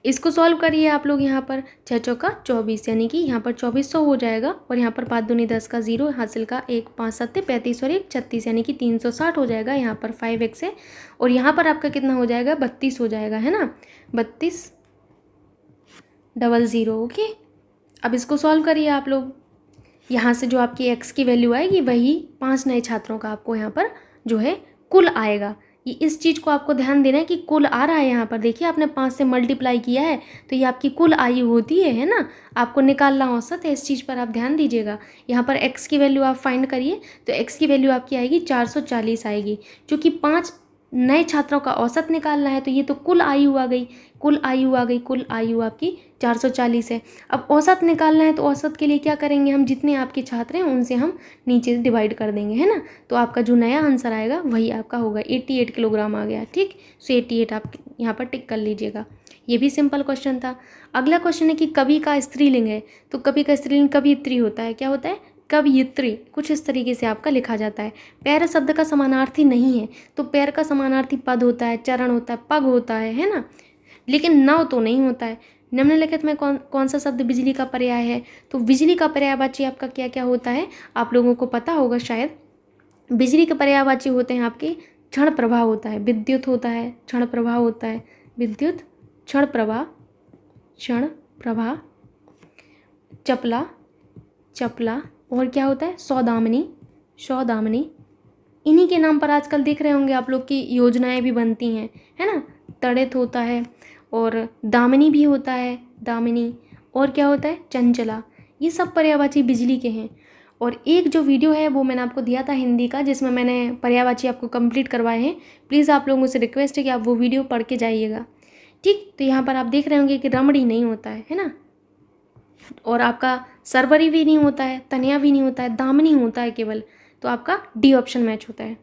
इसको सॉल्व करिए आप लोग। यहाँ पर 6 चौका 24, यानी कि यहाँ पर 2400 हो जाएगा, और यहाँ पर 5 दूनी 10 का 0, हासिल का 1, 5 7 35 और 1 36, यानी कि 360 हो जाएगा। यहाँ पर 5x है, और यहाँ पर आपका कितना हो जाएगा, 32 हो जाएगा, है ना, 3200। ओके, अब इसको सॉल्व करिए आप लोग। यहाँ से जो आपकी x की वैल्यू आएगी वही 5 नए छात्रों का आपको यहाँ पर जो है कुल आएगा। ये इस चीज़ को आपको ध्यान देना है कि कुल आ रहा है। यहाँ पर देखिए आपने 5 से मल्टीप्लाई किया है तो ये आपकी कुल आयु होती है ना, आपको निकालना औसत है, इस चीज़ पर आप ध्यान दीजिएगा। यहाँ पर x की वैल्यू आप फाइंड करिए, तो x की वैल्यू आपकी आएगी 440 आएगी, क्योंकि 5 नए छात्रों का औसत निकालना है। तो ये तो कुल आयु आ गई, कुल आयु आ गई, कुल आयु आपकी 440 है। अब औसत निकालना है, तो औसत के लिए क्या करेंगे हम, जितने आपके छात्र हैं उनसे हम नीचे डिवाइड कर देंगे, है ना। तो आपका जो नया आंसर आएगा वही आपका होगा, 88 किलोग्राम आ गया। ठीक, सो 88 आप यहाँ पर टिक कर लीजिएगा। ये भी सिंपल क्वेश्चन था। अगला क्वेश्चन है कि कवि का स्त्रीलिंग है, तो कवि का स्त्रीलिंग कवियत्री होता है। क्या होता है, कवियत्री। कुछ इस तरीके से आपका लिखा जाता है। पैर शब्द का समानार्थी नहीं है, तो पैर का समानार्थी पद होता है, चरण होता है, पग होता है ना, लेकिन नव तो नहीं होता है। निम्नलिखित में कौन सा शब्द बिजली का पर्याय है, तो बिजली का पर्यायवाची आपका क्या क्या होता है, आप लोगों को पता होगा शायद। बिजली के पर्यायवाची होते हैं आपके क्षण प्रवाह होता है, विद्युत होता है, क्षण प्रवाह होता है, विद्युत, क्षण प्रवाह, क्षण प्रवाह, चपला, चपला, और क्या होता है, सौदामिनी, सौदामिनी। इन्हीं के नाम पर आजकल देख रहे होंगे आप लोग की योजनाएं भी बनती हैं, है ना। तड़ित होता है और दामिनी भी होता है, दामिनी, और क्या होता है, चंचला। ये सब पर्यायवाची बिजली के हैं। और एक जो वीडियो है वो मैंने आपको दिया था हिंदी का, जिसमें मैंने पर्यायवाची आपको कंप्लीट करवाए हैं। प्लीज़ आप लोगों से रिक्वेस्ट है कि आप वो वीडियो पढ़ के जाइएगा, ठीक। तो यहाँ पर आप देख रहे होंगे कि रमणी नहीं होता है ना, और आपका सरवरी भी नहीं होता है, तनया भी नहीं होता है, दामिनी होता है केवल। तो आपका डी ऑप्शन मैच होता है।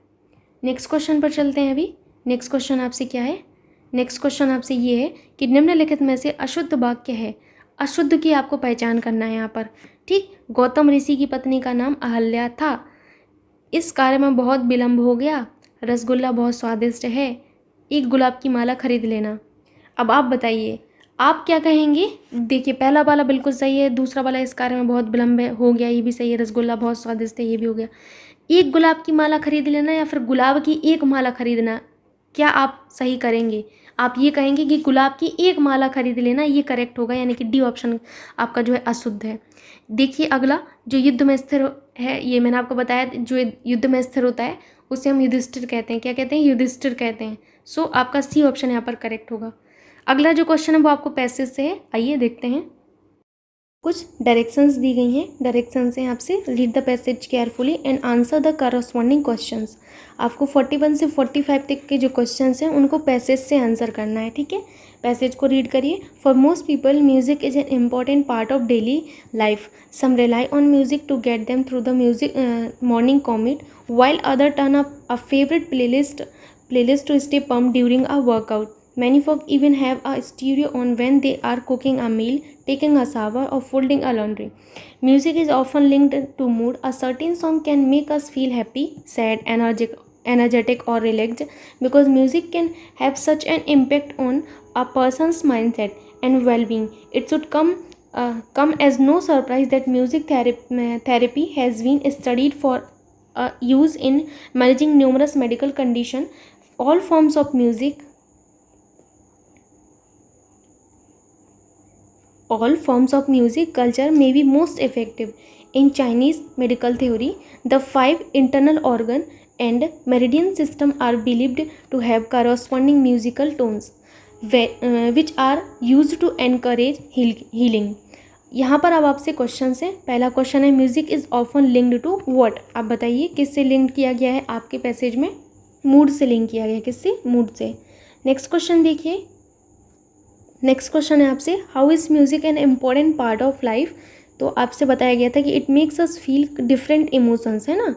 नेक्स्ट क्वेश्चन पर चलते हैं। अभी नेक्स्ट क्वेश्चन आपसे क्या है, नेक्स्ट क्वेश्चन आपसे ये है कि निम्नलिखित में से अशुद्ध वाक्य है। अशुद्ध की आपको पहचान करना है यहाँ पर, ठीक। गौतम ऋषि की पत्नी का नाम अहल्या था। इस कार्य में बहुत विलम्ब हो गया। रसगुल्ला बहुत स्वादिष्ट है। एक गुलाब की माला खरीद लेना। अब आप बताइए आप क्या कहेंगे। देखिए पहला वाला बिल्कुल सही है, दूसरा वाला इस कार्य में बहुत विलम्ब हो गया, ये भी सही है। रसगुल्ला बहुत स्वादिष्ट है, ये भी हो गया। एक गुलाब की माला खरीद लेना या फिर गुलाब की एक माला खरीदना, क्या आप सही करेंगे। आप ये कहेंगे कि गुलाब की एक माला खरीद लेना, ये करेक्ट होगा, यानी कि डी ऑप्शन आपका जो है अशुद्ध है। देखिए अगला जो युद्ध में स्थिर है, ये मैंने आपको बताया, जो युद्ध में स्थिर होता है उसे हम युधिष्ठिर कहते हैं। क्या कहते हैं, युधिष्ठिर कहते हैं। सो आपका सी ऑप्शन यहाँ पर करेक्ट होगा। अगला जो क्वेश्चन है वो आपको पैसेज से है, आइए देखते हैं। कुछ डायरेक्शंस दी गई हैं, डायरेक्शंस हैं आपसे, read the passage carefully and answer the corresponding questions. आपको 41 से 45 तक के जो क्वेश्चंस हैं उनको पैसेज से आंसर करना है, ठीक है। पैसेज को रीड करिए। For most people music is an important part of daily life. Some rely on music to get them through the music morning commute, while other turn up a favorite playlist to stay pumped during a workout. Many folk even have a stereo on when they are cooking a meal, taking a shower, or folding a laundry. Music is often linked to mood. A certain song can make us feel happy, sad, energetic, or relaxed, because music can have such an impact on a person's mindset and well-being. It should come as no surprise that music therapy has been studied for use in managing numerous medical conditions. All forms of music culture may be most effective. In Chinese medical theory, the 5 internal organ and meridian system are believed to have corresponding musical tones, which are used to encourage healing. यहाँ पर अब आपसे क्वेश्चन है। पहला क्वेश्चन है music is often linked to what. आप बताइए किससे लिंक किया गया है आपके पैसेज में, मूड से लिंक किया गया है। किससे, मूड से। नेक्स्ट क्वेश्चन देखिए। नेक्स्ट क्वेश्चन है आपसे how is music N important part of life. तो आपसे बताया गया था कि it makes us feel different emotions, है ना।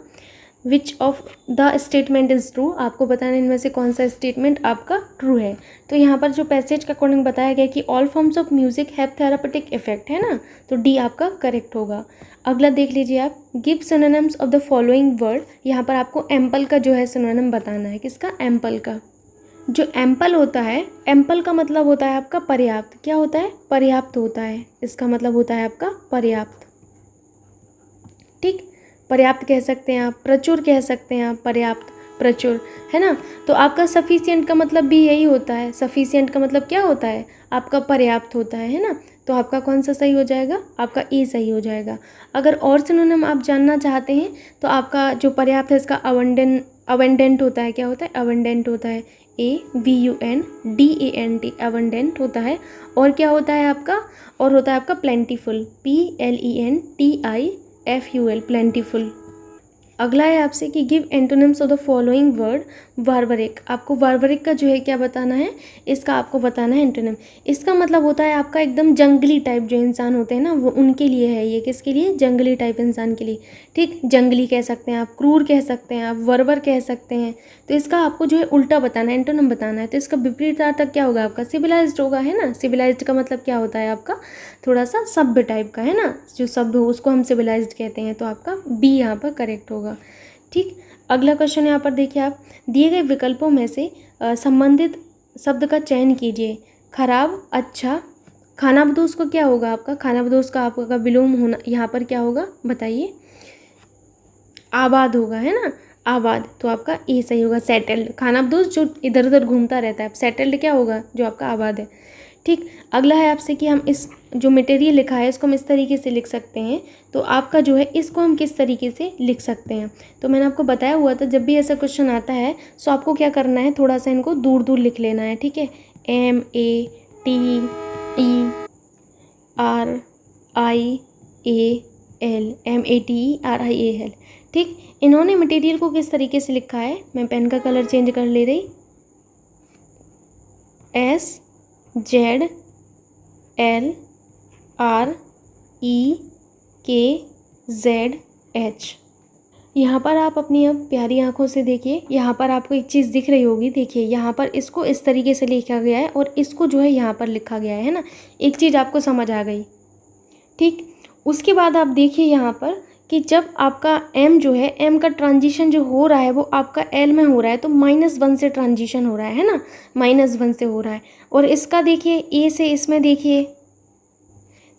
Which of the statement is true. आपको बताना इनमें से कौन सा स्टेटमेंट आपका ट्रू है। तो यहाँ पर जो पैसेज का अकॉर्डिंग बताया गया कि all forms of music have therapeutic effect, है ना। तो डी आपका करेक्ट होगा। अगला देख लीजिए आप, give synonyms of the following word. यहाँ पर आपको एम्पल का जो है सिनोनिम बताना है। किसका, एम्पल का। जो एम्पल होता है, एम्पल का मतलब होता है आपका पर्याप्त। क्या होता है, पर्याप्त होता है। इसका मतलब होता है आपका पर्याप्त, ठीक। पर्याप्त कह सकते हैं आप, प्रचुर कह सकते हैं आप, पर्याप्त, प्रचुर, है ना। तो आपका सफिशिएंट का मतलब भी यही होता है। सफिशिएंट का मतलब क्या होता है, आपका पर्याप्त होता है ना। तो आपका कौन सा सही हो जाएगा, आपका ए सही हो जाएगा। अगर और सिनोनिम आप जानना चाहते हैं तो आपका जो पर्याप्त है इसका अवेंडेंट होता है। क्या होता है, अवेंडेंट होता है। AVUNDANT अवेंडेंट होता है। और क्या होता है आपका, और होता है आपका प्लेंटीफुल, PLENTIFUL, प्लेंटीफुल। अगला है आपसे कि give antonyms of the following word. Barbaric. आपको बार्बरिक का जो है क्या बताना है, इसका आपको बताना है एंटोनिम। इसका मतलब होता है आपका एकदम जंगली टाइप जो इंसान होते हैं ना, वो उनके लिए है ये। किसके लिए, जंगली टाइप इंसान के लिए, ठीक। जंगली कह सकते हैं आप, क्रूर कह सकते हैं आप, बर्बर कह सकते हैं। तो इसका आपको जो है उल्टा बताना है, एंटोनिम बताना है। तो इसका विपरीतार्थक क्या होगा आपका, सिविलाइज्ड होगा, है ना। सिविलाइज्ड का मतलब क्या होता है आपका, थोड़ा सा सभ्य टाइप का, है ना। जो सभ्य हो उसको हम सिविलाइज्ड कहते हैं। तो आपका बी यहाँ पर करेक्ट होगा, ठीक। अगला क्वेश्चन यहाँ पर देखिए आप, दिए गए विकल्पों में से संबंधित शब्द का चयन कीजिए। खराब, अच्छा। खानाबदोश को क्या होगा आपका, खानाबदोश का आपका विलोम होना यहाँ पर क्या होगा बताइए, आबाद होगा, है ना। आबाद, तो आपका ए सही होगा। सेटल्ड, खानाबदोश जो इधर उधर घूमता रहता है, सेटल्ड क्या होगा, जो आपका आबाद है। ठीक, अगला है आपसे कि हम इस जो मटेरियल लिखा है इसको हम इस तरीके से लिख सकते हैं, तो आपका जो है इसको हम किस तरीके से लिख सकते हैं। तो मैंने आपको बताया हुआ था जब भी ऐसा क्वेश्चन आता है तो आपको क्या करना है, थोड़ा सा इनको दूर दूर लिख लेना है। ठीक है, METERIAL, ठीक। इन्होंने मटेरियल को किस तरीके से लिखा है, मैं पेन का कलर चेंज कर ले रही, SZLREKZH। यहाँ पर आप अपनी अब प्यारी आंखों से देखिए, यहाँ पर आपको एक चीज़ दिख रही होगी, देखिए यहाँ पर इसको इस तरीके से लिखा गया है और इसको जो है यहाँ पर लिखा गया है ना। एक चीज़ आपको समझ आ गई, ठीक। उसके बाद आप देखिए यहाँ पर कि जब आपका M जो है, M का ट्रांजिशन जो हो रहा है वो आपका L में हो रहा है, तो -1 से ट्रांजिशन हो रहा है ना, -1 से हो रहा है। और इसका देखिए A से इसमें देखिए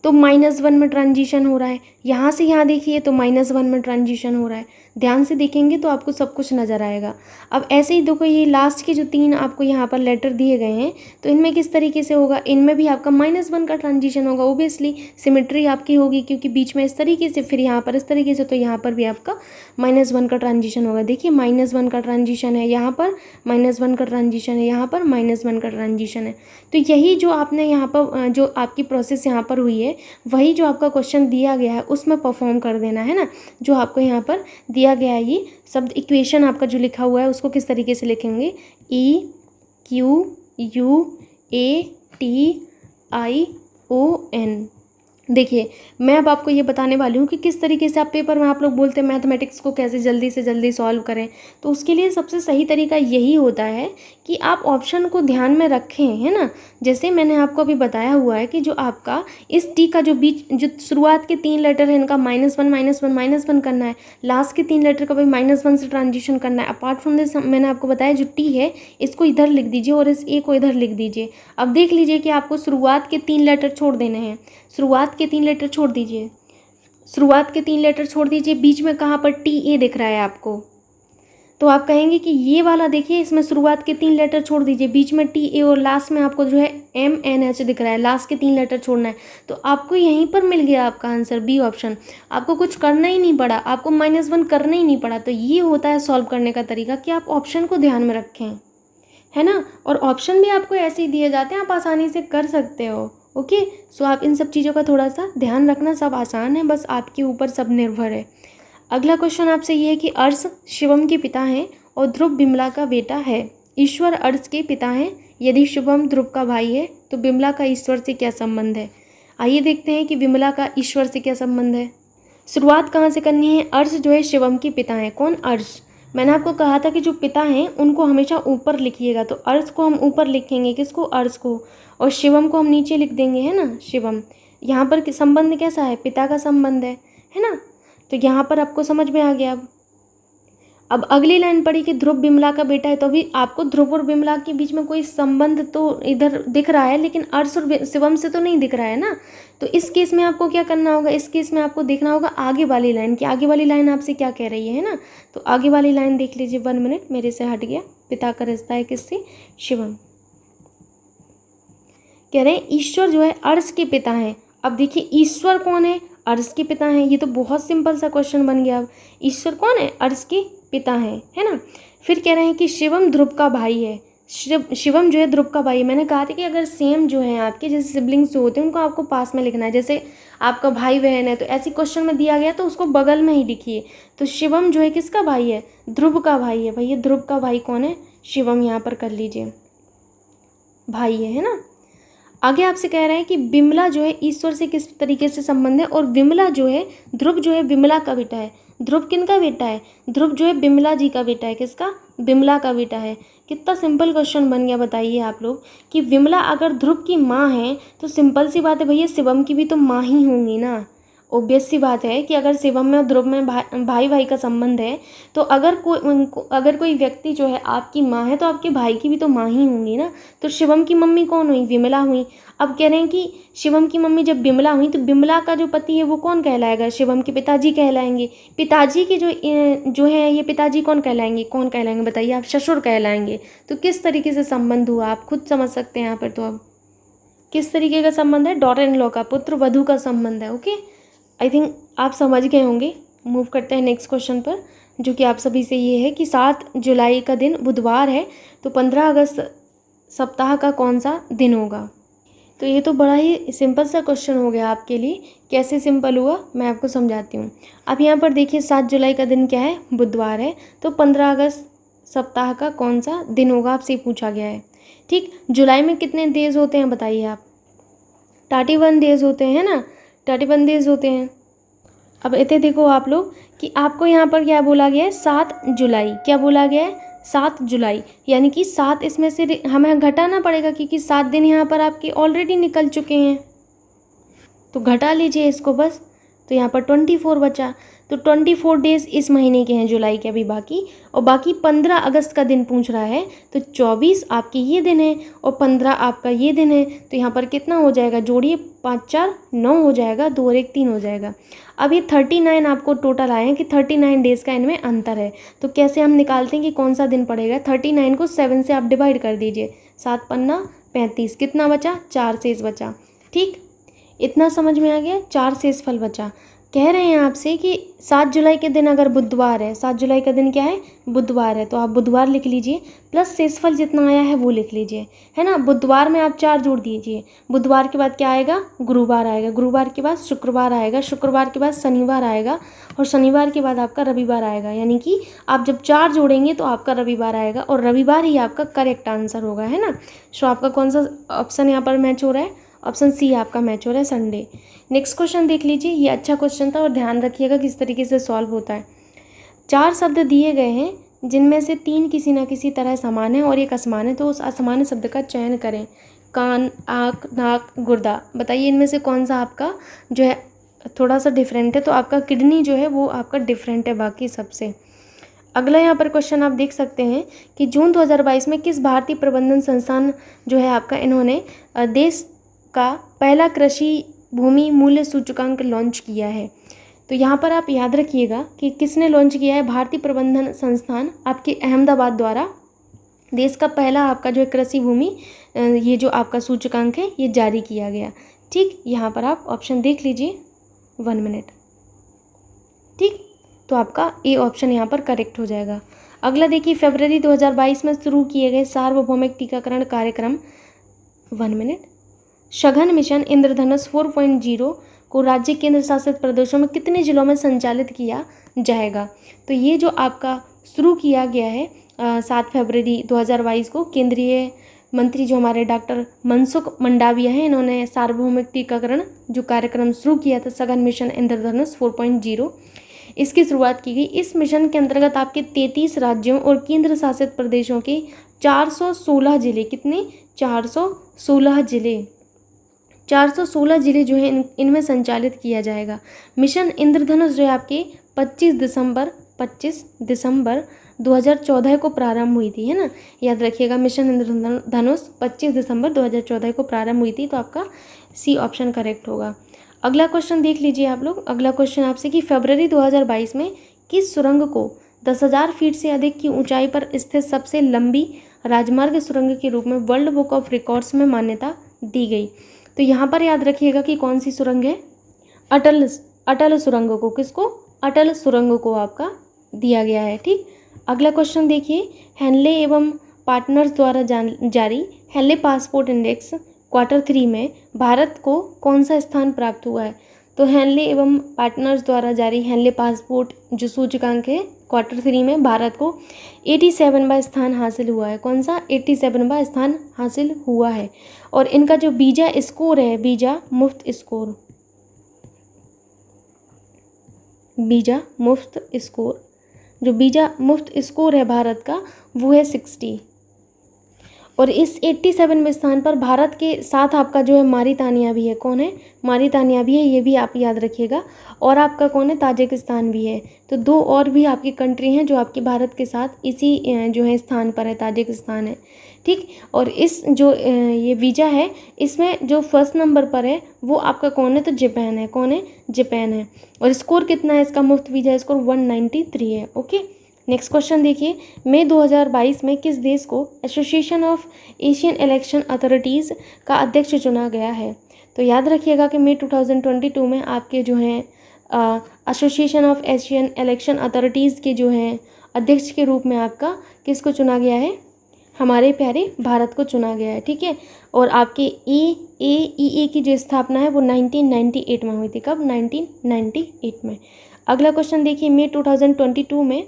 तो -1 में ट्रांजिशन हो रहा है, यहाँ से यहाँ देखिए तो -1 में ट्रांजिशन हो रहा है। ध्यान से देखेंगे तो आपको सब कुछ नज़र आएगा। अब ऐसे ही देखो, ये लास्ट के जो 3 आपको यहाँ पर लेटर दिए गए हैं तो इनमें किस तरीके से होगा, इनमें भी आपका -1 का ट्रांजिशन होगा। ओबियसली सिमेट्री आपकी होगी क्योंकि बीच में इस तरीके से, फिर यहाँ पर इस तरीके से, तो यहाँ पर भी आपका -1 का ट्रांजिशन होगा। देखिए -1 का ट्रांजिशन है यहाँ पर, -1 का ट्रांजिशन है यहाँ पर, -1 का ट्रांजिशन है। तो यही जो आपने यहाँ पर जो आपकी प्रोसेस यहाँ पर हुई है वही जो आपका क्वेश्चन दिया गया है उसमें परफॉर्म कर देना है ना। जो आपको यहाँ पर दिया गया है ये शब्द इक्वेशन आपका जो लिखा हुआ है उसको किस तरीके से लिखेंगे, EQUATION। देखिए मैं अब आपको ये बताने वाली हूँ कि किस तरीके से आप पेपर में, आप लोग बोलते हैं मैथमेटिक्स को कैसे जल्दी से जल्दी सॉल्व करें, तो उसके लिए सबसे सही तरीका यही होता है कि आप ऑप्शन को ध्यान में रखें, है ना। जैसे मैंने आपको अभी बताया हुआ है कि जो आपका इस टी का जो बीच जो शुरुआत के 3 लेटर है इनका -1 करना है, लास्ट के 3 लेटर का भी -1 से ट्रांजिशन करना है। अपार्ट फ्रॉम दिस मैंने आपको बताया जो टी है इसको इधर लिख दीजिए और इस ए को इधर लिख दीजिए। अब देख लीजिए कि आपको शुरुआत के 3 लेटर छोड़ देने हैं, शुरुआत के 3 लेटर छोड़ दीजिए, शुरुआत के 3 लेटर छोड़ दीजिए, बीच में कहाँ पर TA दिख रहा है आपको, तो आप कहेंगे कि ये वाला देखिए इसमें शुरुआत के 3 लेटर छोड़ दीजिए, बीच में TA और लास्ट में आपको जो है MNH दिख रहा है, लास्ट के 3 लेटर छोड़ना है। तो आपको यहीं पर मिल गया आपका आंसर बी ऑप्शन। आपको कुछ करना ही नहीं पड़ा, आपको -1 करना ही नहीं पड़ा। तो ये होता है सॉल्व करने का तरीका कि आप ऑप्शन को ध्यान में रखें, है ना। और ऑप्शन भी आपको ऐसे ही दिए जाते हैं, आप आसानी से कर सकते हो। ओके, सो आप इन सब चीज़ों का थोड़ा सा ध्यान रखना, सब आसान है, बस आपके ऊपर सब निर्भर है। अगला क्वेश्चन आपसे ये है कि अर्श शिवम के पिता हैं और ध्रुव बिमला का बेटा है। ईश्वर अर्श के पिता हैं, यदि शुभम ध्रुव का भाई है तो बिमला का ईश्वर से क्या संबंध है। आइए देखते हैं कि बिमला का ईश्वर से क्या संबंध है। शुरुआत कहाँ से करनी है, अर्श जो है शिवम के पिता हैं। कौन, अर्श। मैंने आपको कहा था कि जो पिता हैं उनको हमेशा ऊपर लिखिएगा, तो अर्श को हम ऊपर लिखेंगे, किसको, अर्श को, और शिवम को हम नीचे लिख देंगे, है ना, शिवम। यहाँ पर संबंध कैसा है, पिता का संबंध है ना। तो यहाँ पर आपको समझ में आ गया। अब अगली लाइन पढ़ी कि ध्रुव बिमला का बेटा है, तो अभी आपको ध्रुव और बिमला के बीच में कोई संबंध तो इधर दिख रहा है, लेकिन अर्श और शिवम से तो नहीं दिख रहा है ना। तो इस केस में आपको क्या करना होगा, इस केस में आपको देखना होगा आगे वाली लाइन की, आगे वाली लाइन आपसे क्या कह रही है ना। तो आगे वाली लाइन देख लीजिए, 1 मिनट, मेरे से हट गया। पिता का रिश्ता है किससे, शिवम। कह रहे हैं ईश्वर जो है अर्श के पिता हैं। अब देखिए ईश्वर कौन है, अर्श के पिता हैं। ये तो बहुत सिंपल सा क्वेश्चन बन गया। अब ईश्वर कौन है, अर्श के पिता हैं, है ना। फिर कह रहे हैं कि शिवम ध्रुव का भाई है। शिवम जो है ध्रुव का भाई। मैंने कहा था कि अगर सेम जो है आपके जैसे सिबलिंग्स जो होते हैं उनको आपको पास में लिखना है। जैसे आपका भाई बहन है तो ऐसे क्वेश्चन में दिया गया तो उसको बगल में ही लिखिए। तो शिवम जो है किसका भाई है, ध्रुव का भाई है। भैया ध्रुव का भाई कौन है, शिवम, यहाँ पर कर लीजिए, भाई है ना। आगे आपसे कह रहे हैं कि बिमला जो है ईश्वर से किस तरीके से संबंध है, और बिमला जो है, ध्रुव जो है बिमला का बेटा है। ध्रुव किनका बेटा है, ध्रुव जो है बिमला जी का बेटा है। किसका, बिमला का बेटा है। कितना सिंपल क्वेश्चन बन गया, बताइए आप लोग कि बिमला अगर ध्रुव की माँ है तो सिंपल सी बात है भैया शिवम की भी तो माँ ही होंगी ना। ऑब्वियस सी बात है कि अगर शिवम में और ध्रुव में भाई भाई का संबंध है, तो अगर कोई व्यक्ति जो है आपकी माँ है, तो आपके भाई की भी तो माँ ही होंगी ना। तो शिवम की मम्मी कौन हुई? विमला हुई। अब कह रहे हैं कि शिवम की मम्मी जब विमला हुई, तो विमला का जो पति है वो कौन कहलाएगा? शिवम के पिताजी कहलाएंगे। पिताजी के जो है ये पिताजी कौन कहलाएंगे बताइए आप? ससुर कहलाएंगे। तो किस तरीके से संबंध हुआ आप खुद समझ सकते हैं यहाँ पर। तो अब किस तरीके का संबंध है? डॉटर इन लॉ का, पुत्र वधू का संबंध है। ओके, आई थिंक आप समझ गए होंगे। मूव करते हैं नेक्स्ट क्वेश्चन पर, जो कि आप सभी से ये है कि 7 जुलाई का दिन बुधवार है, तो 15 अगस्त सप्ताह का कौन सा दिन होगा? तो ये तो बड़ा ही सिंपल सा क्वेश्चन हो गया आपके लिए। कैसे सिंपल हुआ मैं आपको समझाती हूँ। अब यहाँ पर देखिए 7 जुलाई का दिन क्या है? बुधवार है। तो 15 अगस्त सप्ताह का कौन सा दिन होगा आपसे पूछा गया है। ठीक, जुलाई में कितने डेज होते हैं बताइए आप? 31 डेज होते हैं ना, 31 डेज होते हैं। अब इतने देखो आप लोग कि आपको यहाँ पर क्या बोला गया है? 7 जुलाई। क्या बोला गया है? 7 जुलाई, यानी कि 7 इसमें से हमें घटाना पड़ेगा, क्योंकि 7 दिन यहाँ पर आपके ऑलरेडी निकल चुके हैं, तो घटा लीजिए इसको बस। तो यहाँ पर 24 बचा। तो 24 डेज इस महीने के हैं, जुलाई के अभी बाकी, और बाकी 15 अगस्त का दिन पूछ रहा है। तो 24 आपके ये दिन है और 15 आपका ये दिन है। तो यहाँ पर कितना हो जाएगा? जोड़िए, 5 4 9 हो जाएगा, 2 और 1 3 हो जाएगा। अब ये 39 आपको टोटल आए हैं कि 39 डेज़ का इनमें अंतर है। तो कैसे हम निकालते हैं कि कौन सा दिन पड़ेगा? 39 को 7 से आप डिवाइड कर दीजिए। 7 पन्ना 35, कितना बचा? 4 शेष बचा। ठीक, इतना समझ में आ गया? 4 शेष फल बचा। कह रहे हैं आपसे कि 7 जुलाई के दिन अगर बुधवार है, 7 जुलाई का दिन क्या है? बुधवार है, तो आप बुधवार लिख लीजिए, प्लस शेषफल जितना आया है वो लिख लीजिए, है ना। बुधवार में आप 4 जोड़ दीजिए। बुधवार के बाद क्या आएगा? गुरुवार आएगा। गुरुवार के बाद शुक्रवार आएगा। शुक्रवार के बाद शनिवार आएगा, और शनिवार के बाद आपका रविवार आएगा। यानी कि आप जब 4 जोड़ेंगे तो आपका रविवार आएगा, और रविवार ही आपका करेक्ट आंसर होगा, है ना। सो आपका कौन सा ऑप्शन यहाँ पर मैच हो रहा है? ऑप्शन सी आपका मैच हो रहा है, संडे। नेक्स्ट क्वेश्चन देख लीजिए, ये अच्छा क्वेश्चन था और ध्यान रखिएगा किस तरीके से सॉल्व होता है। 4 शब्द दिए गए हैं जिनमें से 3 किसी न किसी तरह समान है और एक असमान है, तो उस असमान शब्द का चयन करें। कान, आँख, नाक, गुर्दा। बताइए इनमें से कौन सा आपका जो है थोड़ा सा डिफरेंट है? तो आपका किडनी जो है वो आपका डिफरेंट है बाकी सबसे। अगला यहाँ पर क्वेश्चन आप देख सकते हैं कि जून 2022 में किस भारतीय प्रबंधन संस्थान जो है आपका, इन्होंने देश का पहला कृषि भूमि मूल्य सूचकांक लॉन्च किया है। तो यहाँ पर आप याद रखिएगा कि किसने लॉन्च किया है? भारतीय प्रबंधन संस्थान आपके अहमदाबाद द्वारा देश का पहला आपका जो है कृषि भूमि ये जो आपका सूचकांक है ये जारी किया गया। ठीक, यहाँ पर आप ऑप्शन देख लीजिए, 1 मिनट। ठीक, तो आपका ए ऑप्शन यहाँ पर करेक्ट हो जाएगा। अगला देखिए, फरवरी 2022 में शुरू किए गए सार्वभौमिक टीकाकरण कार्यक्रम 1 मिनट सघन मिशन इंद्रधनुष 4.0 को राज्य केंद्र शासित प्रदेशों में कितने जिलों में संचालित किया जाएगा? तो ये जो आपका शुरू किया गया है 7 फरवरी 2022 को, केंद्रीय मंत्री जो हमारे डॉक्टर मनसुख मंडाविया हैं, इन्होंने सार्वभौमिक टीकाकरण जो कार्यक्रम शुरू किया था सघन मिशन इंद्रधनुष 4.0, इसकी शुरुआत की गई। इस मिशन के अंतर्गत आपके 33 राज्यों और केंद्र शासित प्रदेशों के 416 जिले, कितने? 416 जिले, 416 जिले जो है इनमें संचालित किया जाएगा। मिशन इंद्रधनुष जो है आपके 25 दिसंबर 2014 को प्रारंभ हुई थी, है ना। याद रखिएगा, मिशन इंद्रधनुष 25 दिसंबर 2014 को प्रारंभ हुई थी, तो आपका सी ऑप्शन करेक्ट होगा। अगला क्वेश्चन देख लीजिए आप लोग। अगला क्वेश्चन आपसे कि फरवरी 2022 में किस सुरंग को 10,000 फीट से अधिक की ऊंचाई पर स्थित सबसे लंबी राजमार्ग सुरंग के रूप में वर्ल्ड बुक ऑफ रिकॉर्ड्स में मान्यता दी गई? तो यहाँ पर याद रखिएगा कि कौन सी सुरंग है? अटल सुरंग को, किसको? अटल सुरंग को आपका दिया गया है। ठीक, अगला क्वेश्चन देखिए, हेनले एवं पार्टनर्स द्वारा जारी हेनले पासपोर्ट इंडेक्स Q3 में भारत को कौन सा स्थान प्राप्त हुआ है? तो हेनले एवं पार्टनर्स द्वारा जारी हेनले पासपोर्ट जो सूचकांक है Q3 में भारत को 87वां स्थान हासिल हुआ है। कौन सा? 87वां स्थान हासिल हुआ है। और इनका जो वीज़ा स्कोर है, वीज़ा मुफ्त स्कोर, जो वीज़ा मुफ्त स्कोर है भारत का वो है 60। और इस 87वें स्थान पर भारत के साथ आपका जो है मारितानिया भी है। कौन है? मारितानिया भी है, ये भी आप याद रखिएगा। और आपका कौन है? ताजिकिस्तान भी है। तो 2 और भी आपकी कंट्री हैं जो आपके भारत के साथ इसी जो है स्थान पर है, ताजिकिस्तान है। ठीक। और इस जो ये वीज़ा है, इसमें जो फर्स्ट नंबर पर है वो आपका कौन है? तो जापान है। कौन है? जापान है। और स्कोर कितना है इसका? मुफ्त वीज़ा स्कोर 193 है। ओके। नेक्स्ट क्वेश्चन देखिए, मई 2022 में किस देश को association of Asian election authorities का अध्यक्ष चुना गया है? तो याद रखिएगा कि मई 2022 में आपके जो हैं association of Asian election authorities के जो हैं अध्यक्ष के रूप में आपका किसको चुना गया है? हमारे प्यारे भारत को चुना गया है। ठीक है। और आपके AEA की जो स्थापना है वो 1998 में हुई थी। कब? 1998 में। अगला क्वेश्चन देखिए, मई 2022 में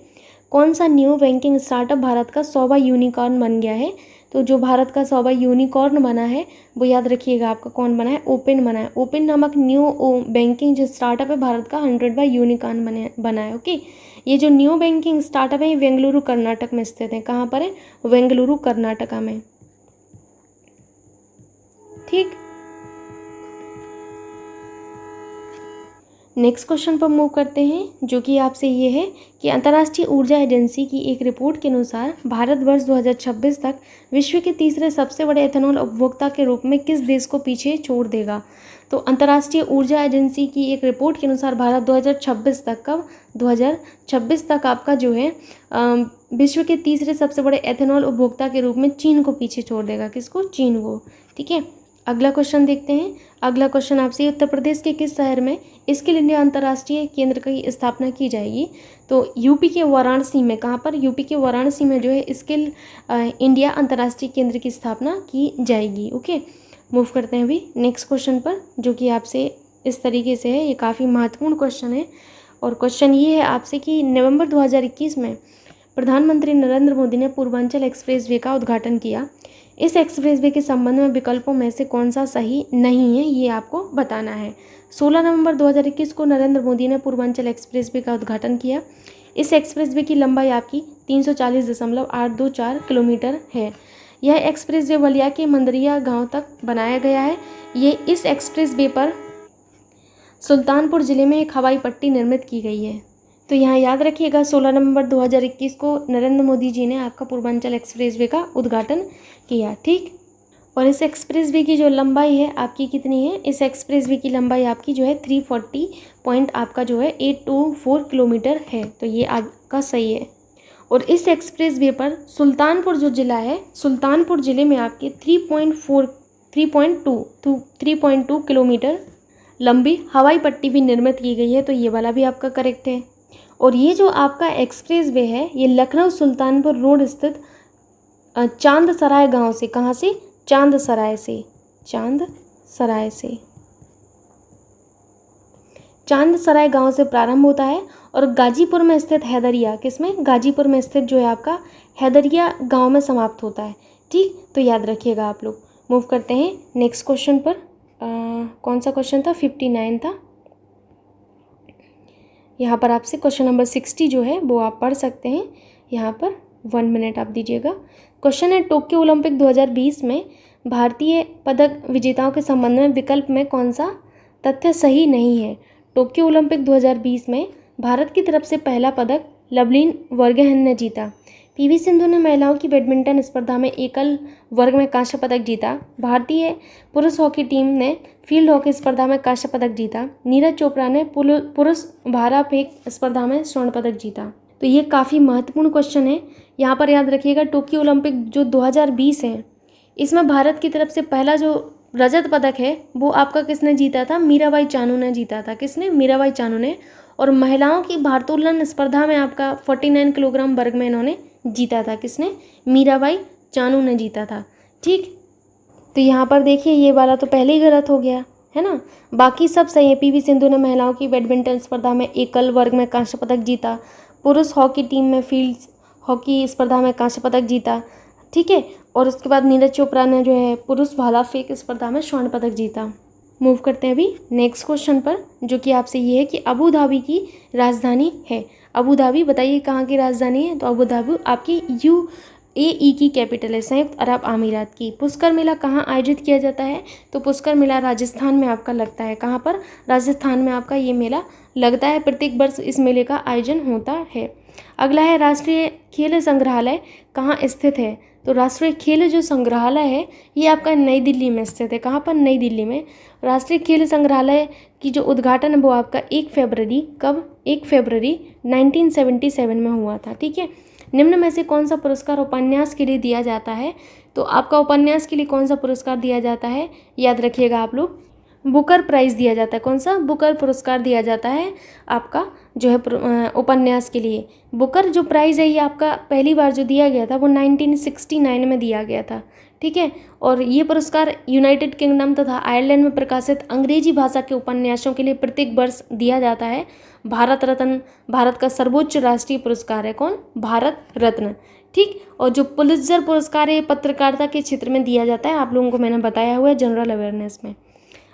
कौन सा न्यू बैंकिंग स्टार्टअप भारत का 100वां यूनिकॉर्न बन गया है? तो जो भारत का 100वां यूनिकॉर्न बना है वो याद रखिएगा आपका कौन बना है? ओपन बना है। ओपन नामक न्यू बैंकिंग जो स्टार्टअप है भारत का 100वां यूनिकॉर्न बना है। ओके। ये जो न्यू बैंकिंग स्टार्टअप है ये बेंगलुरु कर्नाटक में स्थित है। कहाँ पर है? बेंगलुरु कर्नाटका में। ठीक। नेक्स्ट क्वेश्चन पर मूव करते हैं, जो कि आपसे ये है कि अंतर्राष्ट्रीय ऊर्जा एजेंसी की एक रिपोर्ट के अनुसार भारत वर्ष 2026 तक विश्व के तीसरे सबसे बड़े एथेनॉल उपभोक्ता के रूप में किस देश को पीछे छोड़ देगा? तो अंतर्राष्ट्रीय ऊर्जा एजेंसी की एक रिपोर्ट के अनुसार भारत 2026 तक, कब? 2026 तक आपका जो है विश्व के तीसरे सबसे बड़े एथेनॉल उपभोक्ता के रूप में चीन को पीछे छोड़ देगा। किसको? चीन को। ठीक है। अगला क्वेश्चन देखते हैं। अगला क्वेश्चन आपसे, उत्तर प्रदेश के किस शहर में स्किल इंडिया अंतर्राष्ट्रीय केंद्र की स्थापना की जाएगी? तो यूपी के वाराणसी में। कहाँ पर? यूपी के वाराणसी में जो है स्किल इंडिया अंतर्राष्ट्रीय केंद्र की स्थापना की जाएगी। ओके। मूव करते हैं अभी नेक्स्ट क्वेश्चन पर, जो कि आपसे इस तरीके से है। ये काफ़ी महत्वपूर्ण क्वेश्चन है। और क्वेश्चन ये है आपसे कि नवंबर 2021 में प्रधानमंत्री नरेंद्र मोदी ने पूर्वांचल एक्सप्रेसवे का उद्घाटन किया। इस एक्सप्रेसवे के संबंध में विकल्पों में से कौन सा सही नहीं है, ये आपको बताना है। 16 नवंबर 2021 को नरेंद्र मोदी ने पूर्वांचल एक्सप्रेसवे का उद्घाटन किया। इस एक्सप्रेसवे की लंबाई आपकी 340.824 किलोमीटर है। यह एक्सप्रेसवे बलिया के मंदरिया गांव तक बनाया गया है। ये इस एक्सप्रेसवे पर सुल्तानपुर ज़िले में एक हवाई पट्टी निर्मित की गई है। तो यहाँ याद रखिएगा 16 नवंबर 2021 को नरेंद्र मोदी जी ने आपका पूर्वांचल एक्सप्रेसवे का उद्घाटन किया। ठीक। और इस एक्सप्रेसवे की जो लंबाई है आपकी कितनी है? इस एक्सप्रेसवे की लंबाई आपकी जो है 340 पॉइंट आपका जो है 824 किलोमीटर है। तो ये आपका सही है। और इस एक्सप्रेसवे पर सुल्तानपुर जो ज़िला है, सुल्तानपुर ज़िले में आपके 3.2 किलोमीटर लंबी हवाई पट्टी भी निर्मित की गई है। तो ये वाला भी आपका करेक्ट है। और ये जो आपका एक्सप्रेसवे है ये लखनऊ सुल्तानपुर रोड स्थित चांदसराय गांव से, कहाँ से? चांदसराय से। चांदसराय गांव से प्रारंभ होता है और गाजीपुर में स्थित हैदरिया, किसमें? गाजीपुर में स्थित जो है आपका हैदरिया गांव में समाप्त होता है। ठीक। तो याद रखिएगा आप लोग। मूव करते हैं नेक्स्ट क्वेश्चन पर। कौन सा क्वेश्चन था? 59 था। यहाँ पर आपसे क्वेश्चन नंबर 60 जो है वो आप पढ़ सकते हैं। यहाँ पर 1 मिनट आप दीजिएगा। क्वेश्चन है, टोक्यो ओलंपिक 2020 में भारतीय पदक विजेताओं के संबंध में विकल्प में कौन सा तथ्य सही नहीं है? टोक्यो ओलंपिक 2020 में भारत की तरफ से पहला पदक लवलीन वर्गेहन ने जीता। पीवी सिंधु ने महिलाओं की बैडमिंटन स्पर्धा में एकल वर्ग में कांस्य पदक जीता। भारतीय पुरुष हॉकी टीम ने फील्ड हॉकी स्पर्धा में कांस्य पदक जीता। नीरज चोपड़ा ने पुरुष भाला फेंक स्पर्धा में स्वर्ण पदक जीता। तो ये काफ़ी महत्वपूर्ण क्वेश्चन है। यहाँ पर याद रखिएगा टोक्यो ओलंपिक जो 2020 है इसमें भारत की तरफ से पहला जो रजत पदक है वो आपका किसने जीता था? मीराबाई चानू ने जीता था। किसने? मीराबाई चानू ने। और महिलाओं की भारोत्तोलन स्पर्धा में आपका 49 किलोग्राम वर्ग में इन्होंने जीता था। किसने? मीराबाई चानू ने जीता था। ठीक। तो यहाँ पर देखिए ये वाला तो पहले ही गलत हो गया है ना, बाकी सब सही है। पीवी सिंधु ने महिलाओं की बैडमिंटन स्पर्धा में एकल वर्ग में कांस्य पदक जीता। पुरुष हॉकी टीम में फील्ड हॉकी स्पर्धा में कांस्य पदक जीता। ठीक है। और उसके बाद नीरज चोपड़ा ने जो है पुरुष भाला फेंक स्पर्धा में स्वर्ण पदक जीता। मूव करते हैं अभी नेक्स्ट क्वेश्चन पर, जो कि आपसे ये है कि अबू धाबी की राजधानी है। अबू धाबी बताइए कहाँ की राजधानी है? तो अबू धाबी आपकी AE की कैपिटल है, संयुक्त अरब अमीरात की। पुष्कर मेला कहाँ आयोजित किया जाता है? तो पुष्कर मेला राजस्थान में आपका लगता है। कहाँ पर? राजस्थान में आपका ये मेला लगता है। प्रत्येक वर्ष इस मेले का आयोजन होता है। अगला है राष्ट्रीय खेल संग्रहालय कहाँ स्थित है? तो राष्ट्रीय खेल जो संग्रहालय है ये आपका नई दिल्ली में स्थित है। कहाँ पर? नई दिल्ली में। राष्ट्रीय खेल संग्रहालय की जो उद्घाटन है वो आपका 1 फरवरी, कब? 1 फरवरी 1977 में हुआ था। ठीक है। निम्न में से कौन सा पुरस्कार उपन्यास के लिए दिया जाता है? तो आपका उपन्यास के लिए कौन सा पुरस्कार दिया जाता है? याद रखिएगा आप लोग, बुकर प्राइज़ दिया जाता है। कौन सा? बुकर पुरस्कार दिया जाता है आपका जो है उपन्यास के लिए। बुकर जो प्राइज़ है ये आपका पहली बार जो दिया गया था वो 1969 में दिया गया था। ठीक है। और ये पुरस्कार यूनाइटेड किंगडम तथा आयरलैंड में प्रकाशित अंग्रेजी भाषा के उपन्यासों के लिए प्रत्येक वर्ष दिया जाता है। भारत रत्न भारत का सर्वोच्च राष्ट्रीय पुरस्कार है। कौन? भारत रत्न। ठीक। और जो पुलित्जर पुरस्कार है पत्रकारिता के क्षेत्र में दिया जाता है। आप लोगों को मैंने बताया हुआ है जनरल अवेयरनेस में।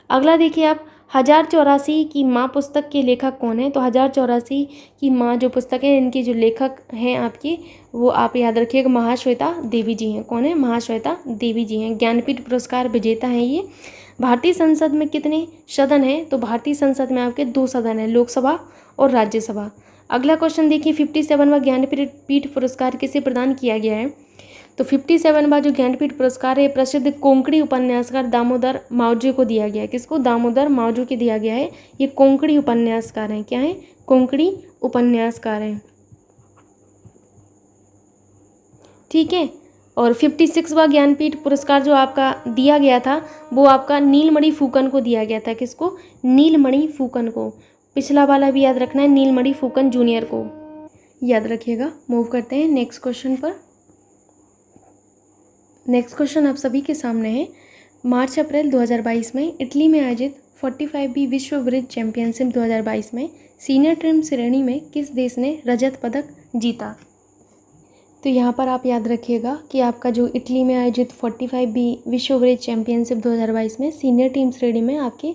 अगला देखिए आप, 1084 की माँ पुस्तक के लेखक कौन है? तो 1084 की माँ जो पुस्तक है इनकी जो लेखक हैं आपकी वो आप याद रखिएगा महाश्वेता देवी जी हैं। कौन है? महाश्वेता देवी जी हैं। ज्ञानपीठ पुरस्कार विजेता हैं ये। भारतीय संसद में कितने सदन हैं? तो भारतीय संसद में आपके 2 सदन हैं, लोकसभा और राज्यसभा। अगला क्वेश्चन देखिए, 57वां ज्ञानपीठ पुरस्कार किसे प्रदान किया गया है? तो 57वां जो ज्ञानपीठ पुरस्कार है प्रसिद्ध कोंकणी उपन्यासकार दामोदर मावजो को दिया गया है। किसको? दामोदर मावजो को दिया गया है। ये कोंकणी उपन्यासकार हैं। क्या है? कोंकणी उपन्यासकार हैं। ठीक है। और 56वां ज्ञानपीठ पुरस्कार जो आपका दिया गया था वो आपका नीलमणि फूकन को दिया गया था। किसको? नीलमणि फूकन को। पिछला वाला भी याद रखना है, नीलमणि फूकन जूनियर को याद रखिएगा। मूव करते हैं नेक्स्ट क्वेश्चन पर। नेक्स्ट क्वेश्चन आप सभी के सामने है। मार्च अप्रैल 2022 में इटली में आयोजित 45वीं विश्व ब्रिज चैंपियनशिप 2022 में सीनियर टीम श्रेणी में किस देश ने रजत पदक जीता? तो यहाँ पर आप याद रखिएगा कि आपका जो इटली में आयोजित 45वीं विश्व ब्रिज चैंपियनशिप 2022 में सीनियर टीम श्रेणी में आपके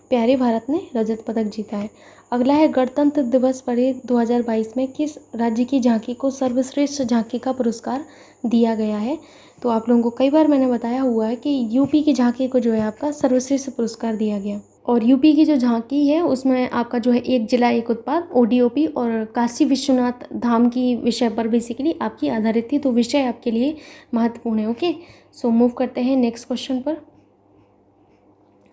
प्यारे भारत ने रजत पदक जीता है। अगला है गणतंत्र दिवस परेड 2022 में किस राज्य की झांकी को सर्वश्रेष्ठ झांकी का पुरस्कार दिया गया है? तो आप लोगों को कई बार मैंने बताया हुआ है कि यूपी की झांकी को जो है आपका सर्वश्रेष्ठ पुरस्कार दिया गया। और यूपी की जो झांकी है उसमें आपका जो है एक जिला एक उत्पाद ODOP और काशी विश्वनाथ धाम की विषय पर बेसिकली आपकी आधारित थी। तो विषय आपके लिए महत्वपूर्ण है। ओके, सो मूव करते हैं नेक्स्ट क्वेश्चन पर।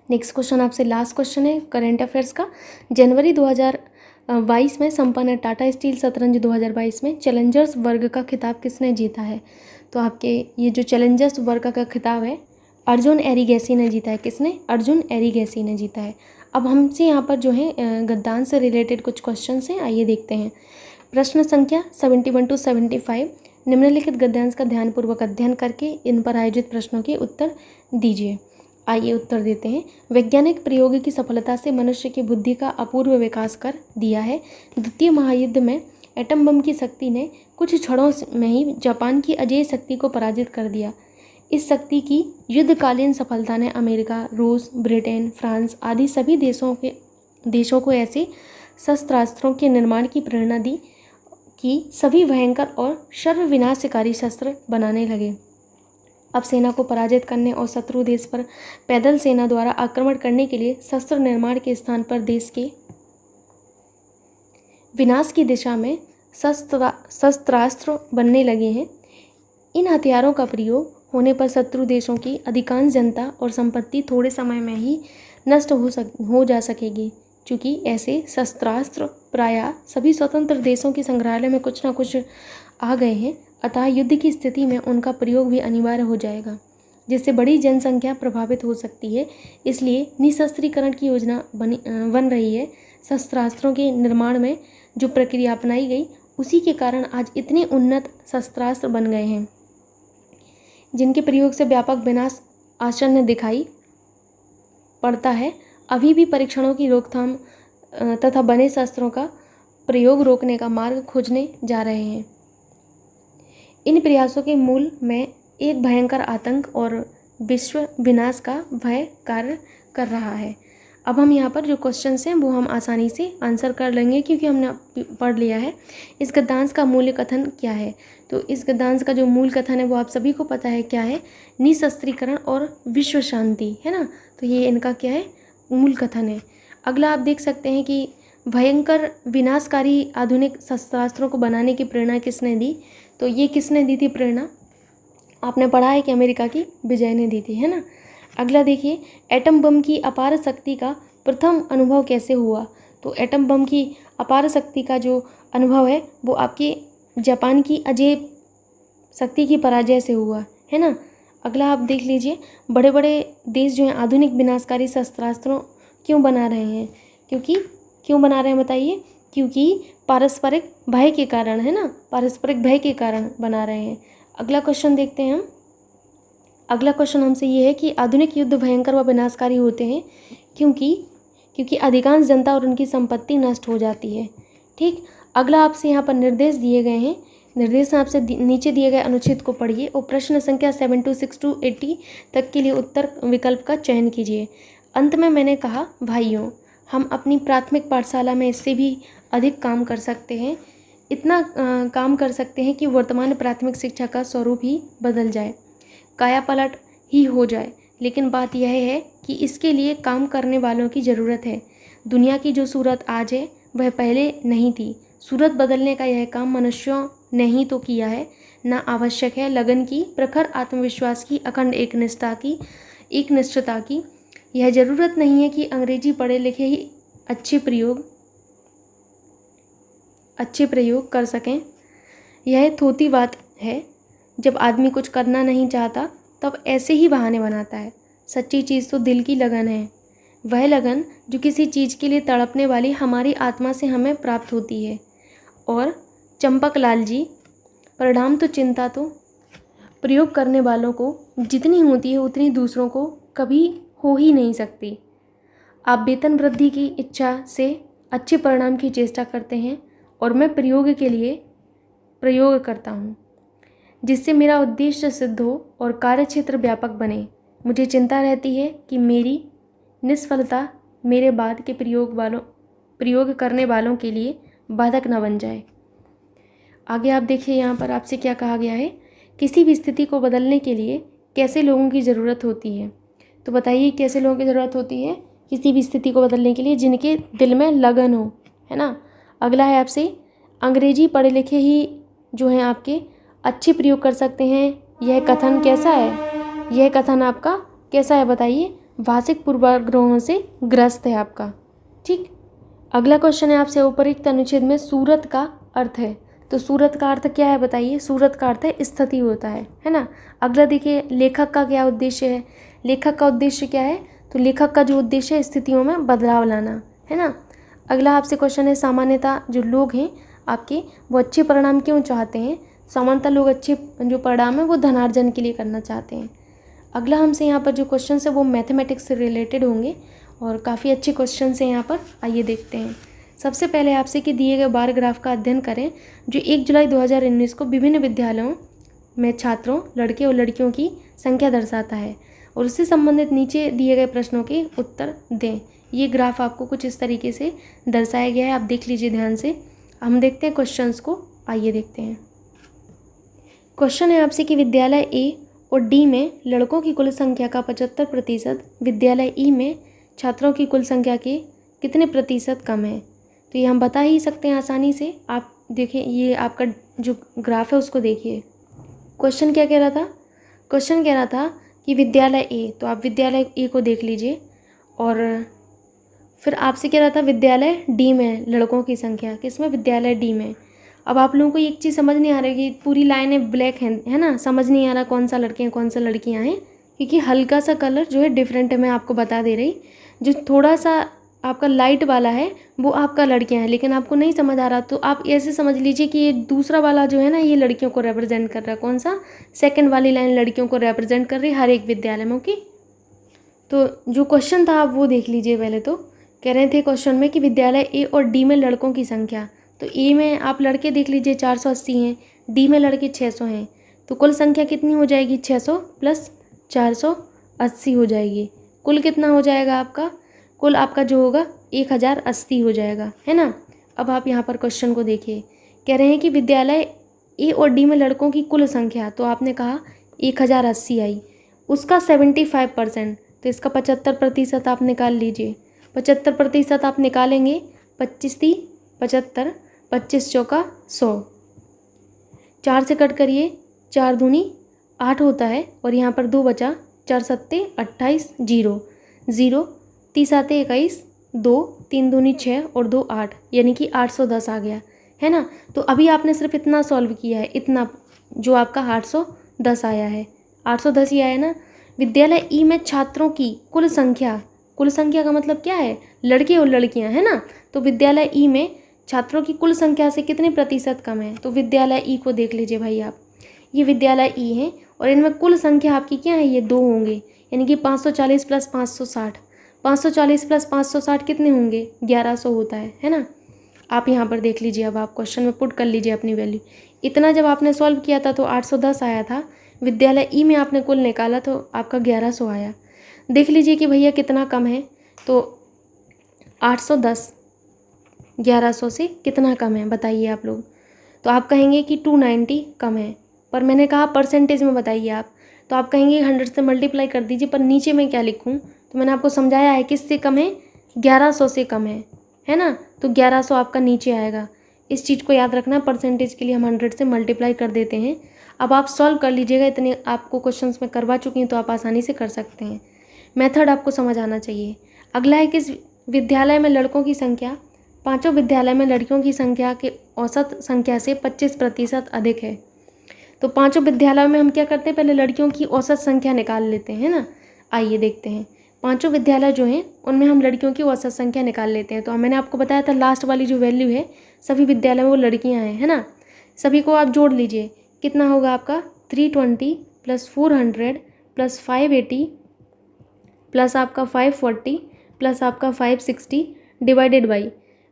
नेक्स्ट क्वेश्चन आपसे लास्ट क्वेश्चन है करंट अफेयर्स का। जनवरी 2022 में संपन्न टाटा स्टील शतरंज 2022 में चैलेंजर्स वर्ग का खिताब किसने जीता है? तो आपके ये जो चैलेंजर्स वर्ग का खिताब है अर्जुन एरिगैसी ने जीता है। किसने? अर्जुन एरिगैसी ने जीता है। अब हमसे यहाँ पर जो है गद्यांश से रिलेटेड कुछ क्वेश्चन हैं, आइए देखते हैं। प्रश्न संख्या 71 to 75 निम्नलिखित गद्यांश का ध्यानपूर्वक अध्ययन करके इन पर आयोजित प्रश्नों के उत्तर दीजिए। आइए उत्तर देते हैं। वैज्ञानिक प्रयोग की सफलता से मनुष्य की बुद्धि का अपूर्व विकास कर दिया है। द्वितीय महायुद्ध में एटम बम की शक्ति ने कुछ क्षणों में ही जापान की अजेय शक्ति को पराजित कर दिया। इस शक्ति की युद्धकालीन सफलता ने अमेरिका, रूस, ब्रिटेन, फ्रांस आदि सभी देशों को ऐसे शस्त्रास्त्रों के निर्माण की प्रेरणा दी कि सभी भयंकर और सर्वविनाशकारी शस्त्र बनाने लगे। अब सेना को पराजित करने और शत्रु देश पर पैदल सेना द्वारा आक्रमण करने के लिए शस्त्र निर्माण के स्थान पर देश के विनाश की दिशा में शस्त्रास्त्र बनने लगे हैं। इन हथियारों का प्रयोग होने पर शत्रु देशों की अधिकांश जनता और संपत्ति थोड़े समय में ही नष्ट हो जा सकेगी। चूँकि ऐसे शस्त्रास्त्र प्रायः सभी स्वतंत्र देशों के संग्रहालय में कुछ न कुछ आ गए हैं, अतः युद्ध की स्थिति में उनका प्रयोग भी अनिवार्य हो जाएगा, जिससे बड़ी जनसंख्या प्रभावित हो सकती है। इसलिए निशस्त्रीकरण की योजना बन रही है। शस्त्रास्त्रों के निर्माण में जो प्रक्रिया अपनाई गई उसी के कारण आज इतने उन्नत शस्त्रास्त्र बन गए हैं, जिनके प्रयोग से व्यापक विनाश आसन्न दिखाई पड़ता है। अभी भी परीक्षणों की रोकथाम तथा बने शस्त्रों का प्रयोग रोकने का मार्ग खोजने जा रहे हैं। इन प्रयासों के मूल में एक भयंकर आतंक और विश्व विनाश का भय कार्य कर रहा है। अब हम यहाँ पर जो क्वेश्चंस हैं वो हम आसानी से आंसर कर लेंगे क्योंकि हमने पढ़ लिया है। इस गद्यांश का मूल कथन क्या है? तो इस गद्यांश का जो मूल कथन है वो आप सभी को पता है क्या है, निशस्त्रीकरण और विश्व शांति, है ना। तो ये इनका क्या है, मूल कथन है। अगला आप देख सकते हैं कि भयंकर विनाशकारी आधुनिक शस्त्रास्त्रों को बनाने की प्रेरणा किसने दी? तो ये किसने दी थी प्रेरणा? आपने पढ़ा है कि अमेरिका की विजय ने दी थी, है ना। अगला देखिए, एटम बम की अपार शक्ति का प्रथम अनुभव कैसे हुआ? तो एटम बम की अपार शक्ति का जो अनुभव है वो आपके जापान की अजेय शक्ति की पराजय से हुआ, है ना। अगला आप देख लीजिए, बड़े बड़े देश जो हैं आधुनिक विनाशकारी शस्त्रास्त्रों क्यों बना रहे हैं? क्यों बना रहे हैं बताइए? क्योंकि पारस्परिक भय के कारण, है ना, पारस्परिक भय के कारण बना रहे हैं। अगला क्वेश्चन देखते हैं हम। अगला क्वेश्चन हमसे ये है कि आधुनिक युद्ध भयंकर व विनाशकारी होते हैं क्योंकि अधिकांश जनता और उनकी संपत्ति नष्ट हो जाती है। ठीक। अगला आपसे यहाँ पर निर्देश दिए गए हैं, निर्देश आपसे नीचे दिए गए अनुच्छेद को पढ़िए और प्रश्न संख्या 726 to 80 तक के लिए उत्तर विकल्प का चयन कीजिए। अंत में मैंने कहा, भाइयों, हम अपनी प्राथमिक पाठशाला में इससे भी अधिक काम कर सकते हैं, इतना काम कर सकते हैं कि वर्तमान प्राथमिक शिक्षा का स्वरूप ही बदल जाए, काया पलट ही हो जाए। लेकिन बात यह है कि इसके लिए काम करने वालों की ज़रूरत है। दुनिया की जो सूरत आज है वह पहले नहीं थी। सूरत बदलने का यह काम मनुष्यों ने ही तो किया है। ना आवश्यक है लगन की, प्रखर आत्मविश्वास की, अखंड एकनिष्ठता की। यह ज़रूरत नहीं है कि अंग्रेजी पढ़े लिखे ही अच्छे प्रयोग कर सकें। यह थोती बात है। जब आदमी कुछ करना नहीं चाहता तब ऐसे ही बहाने बनाता है। सच्ची चीज़ तो दिल की लगन है, वह लगन जो किसी चीज़ के लिए तड़पने वाली हमारी आत्मा से हमें प्राप्त होती है। और चंपकलाल जी, परिणाम तो चिंता तो प्रयोग करने वालों को जितनी होती है उतनी दूसरों को कभी हो ही नहीं सकती। आप वेतन वृद्धि की इच्छा से अच्छे परिणाम की चेष्टा करते हैं और मैं प्रयोग के लिए प्रयोग करता हूँ जिससे मेरा उद्देश्य सिद्ध हो और कार्यक्षेत्र व्यापक बने। मुझे चिंता रहती है कि मेरी निष्फलता मेरे बाद के प्रयोग करने वालों के लिए बाधक न बन जाए। आगे आप देखिए, यहाँ पर आपसे क्या कहा गया है, किसी भी स्थिति को बदलने के लिए कैसे लोगों की ज़रूरत होती है? तो बताइए कैसे लोगों की ज़रूरत होती है किसी भी स्थिति को बदलने के लिए? जिनके दिल में लगन हो, है ना। अगला है आपसे, अंग्रेजी पढ़े लिखे ही जो हैं आपके अच्छे प्रयोग कर सकते हैं। यह कथन कैसा है? यह कथन आपका कैसा है बताइए? भाषिक पूर्वाग्रहों से ग्रस्त है आपका। ठीक। अगला क्वेश्चन है आपसे, उपरोक्त अनुच्छेद में सूरत का अर्थ है। तो सूरत का अर्थ क्या है बताइए? सूरत का अर्थ है स्थिति होता है ना। अगला देखिए, लेखक का क्या उद्देश्य है? लेखक का उद्देश्य क्या है? तो लेखक का जो उद्देश्य है स्थितियों में बदलाव लाना, है ना। अगला आपसे क्वेश्चन है, सामान्यतः जो लोग हैं आपके वो अच्छे परिणाम क्यों चाहते हैं? सामान्यतः लोग अच्छे जो परिणाम है वो धनार्जन के लिए करना चाहते हैं। अगला हमसे यहाँ पर जो क्वेश्चन है वो मैथमेटिक्स से रिलेटेड होंगे और काफ़ी अच्छे क्वेश्चन हैं यहाँ पर। आइए देखते हैं। सबसे पहले आपसे कि दिए गए बार ग्राफ का अध्ययन करें जो 1 जुलाई 2019 को विभिन्न विद्यालयों में छात्रों, लड़के और लड़कियों की संख्या दर्शाता है और उससे संबंधित नीचे दिए गए प्रश्नों के उत्तर दें। ये ग्राफ आपको कुछ इस तरीके से दर्शाया गया है, आप देख लीजिए ध्यान से। हम देखते हैं क्वेश्चंस को। आइए देखते हैं। क्वेश्चन है आपसे कि विद्यालय ए और डी में लड़कों की कुल संख्या का 75%, विद्यालय ई में छात्रों की कुल संख्या के कितने प्रतिशत कम है? तो ये हम बता ही सकते हैं आसानी से। आप देखिए, ये आपका जो ग्राफ है उसको देखिए। क्वेश्चन क्या कह रहा था? क्वेश्चन कह रहा था कि विद्यालय ए, तो आप विद्यालय ए को देख लीजिए और फिर आपसे कह रहा था विद्यालय डी में लड़कों की संख्या, किसमें? विद्यालय डी में। अब आप लोगों को एक चीज़ समझ नहीं आ रही कि पूरी लाइनें ब्लैक हैं, है ना, समझ नहीं आ रहा कौन सा लड़के हैं कौन सा लड़कियां हैं, क्योंकि हल्का सा कलर जो है डिफरेंट है। मैं आपको बता दे रही, जो थोड़ा सा आपका लाइट वाला है वो आपका लड़कियां हैं, लेकिन आपको नहीं समझ आ रहा तो आप ऐसे समझ लीजिए कि ये दूसरा वाला जो है ना ये लड़कियों को रिप्रेजेंट कर रहा है। कौन सा? सेकेंड वाली लाइन लड़कियों को रिप्रेजेंट कर रही है हर एक विद्यालय में। ओके, तो जो क्वेश्चन था आप वो देख लीजिए। पहले तो कह रहे थे क्वेश्चन में कि विद्यालय ए और डी में लड़कों की संख्या, तो ए में आप लड़के देख लीजिए 480 हैं, डी में लड़के 600 हैं, तो कुल संख्या कितनी हो जाएगी? 600 + 480 हो जाएगी। कुल कितना हो जाएगा आपका? कुल आपका जो होगा 1080 हो जाएगा, है ना। अब आप यहाँ पर क्वेश्चन को देखिए, कह रहे हैं कि विद्यालय ए और डी में लड़कों की कुल संख्या, तो आपने कहा 1080 आई, उसका 75%, तो इसका 75% आप निकाल लीजिए। 75% आप निकालेंगे, 25 × 75, 25 चौका 100, 4 से कट करिए, 4 दूनी 8 होता है, और यहाँ पर 2 बचा, 4 सत्ते 28, 0 0, 30 आते 21, 2 3 दूनी 6 और 2 8, यानी कि 810 आ गया, है ना। तो अभी आपने सिर्फ इतना सॉल्व किया है, इतना जो आपका 810 आया है, 810 ही आया ना। विद्यालय ई में छात्रों की कुल संख्या का मतलब क्या है, लड़के और लड़कियां, है ना। तो विद्यालय ई में छात्रों की कुल संख्या से कितने प्रतिशत कम है, तो विद्यालय ई को देख लीजिए भाई आप, ये विद्यालय ई है और इनमें कुल संख्या आपकी क्या है, ये 2 होंगे, यानी कि 540 + 560, 540 + 560 कितने होंगे, 1100 होता है ना। आप यहाँ पर देख लीजिए, अब आप क्वेश्चन में पुट कर लीजिए अपनी वैल्यू। इतना जब आपने सॉल्व किया था तो 810 आया था, विद्यालय ई में आपने कुल निकाला तो आपका 1100 आया। देख लीजिए कि भैया कितना कम है, तो 810 1100 से कितना कम है बताइए आप लोग। तो आप कहेंगे कि 290 कम है, पर मैंने कहा परसेंटेज में बताइए आप, तो आप कहेंगे 100 से मल्टीप्लाई कर दीजिए, पर नीचे मैं क्या लिखूं, तो मैंने आपको समझाया है किससे कम है, 1100 से कम है ना। तो 1100 आपका नीचे आएगा, इस चीज़ को याद रखना। परसेंटेज के लिए हम 100 से मल्टीप्लाई कर देते हैं। अब आप सॉल्व कर लीजिएगा, इतने आपको क्वेश्चंस में करवा चुकी हैं तो आप आसानी से कर सकते हैं। मेथड आपको समझ आना चाहिए। अगला है किस विद्यालय में लड़कों की संख्या पांचों विद्यालय में लड़कियों की संख्या के औसत संख्या से 25% अधिक है। तो पांचों विद्यालयों में हम क्या करते हैं, पहले लड़कियों की औसत संख्या निकाल लेते हैं ना। आइए देखते हैं, पांचों विद्यालय जो हैं उनमें हम लड़कियों की औसत संख्या निकाल लेते हैं। तो मैंने आपको बताया था लास्ट वाली जो वैल्यू है सभी विद्यालय में वो लड़कियां हैं, है ना। सभी को आप जोड़ लीजिए, कितना होगा आपका 320 + 400 + 580 प्लस आपका 540 प्लस आपका 560 डिवाइडेड बाई,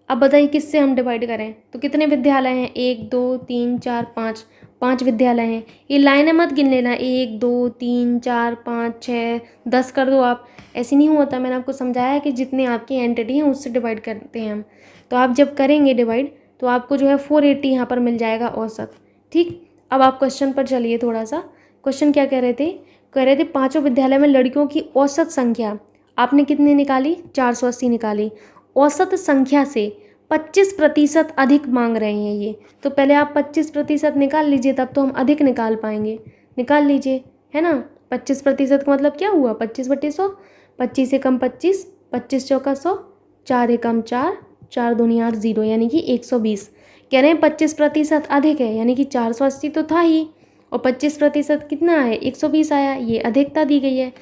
अब बताइए किससे हम डिवाइड करें, तो कितने विद्यालय हैं, 1 2 3 4 5, 5 विद्यालय हैं। ये लाइनें मत गिन लेना, 1 2 3 4 5 6 10 कर दो आप, ऐसे नहीं होता। मैंने आपको समझाया है कि जितने आपकी एंटिटी हैं उससे डिवाइड करते हैं हम। तो आप जब करेंगे डिवाइड तो आपको जो है 480 यहाँ पर मिल जाएगा औसत। ठीक, अब आप क्वेश्चन पर चलिए थोड़ा सा। क्वेश्चन क्या कह रहे थे पांचों विद्यालय में लड़कियों की औसत संख्या आपने कितनी निकाली, 480 निकाली। औसत संख्या से 25% अधिक मांग रहे हैं ये, तो पहले आप 25% निकाल लीजिए, तब तो हम अधिक निकाल पाएंगे। निकाल लीजिए, है ना। 25% का मतलब क्या हुआ, 25/100, 25 से कम 25, 25 चौका 100, 4 एकम 4, 4 दूनी 8, 0, यानी कि 120। कह रहे हैं 25% अधिक है, यानी कि 480 तो था ही, और 25% कितना है, 120 आया, ये अधिकता दी गई है।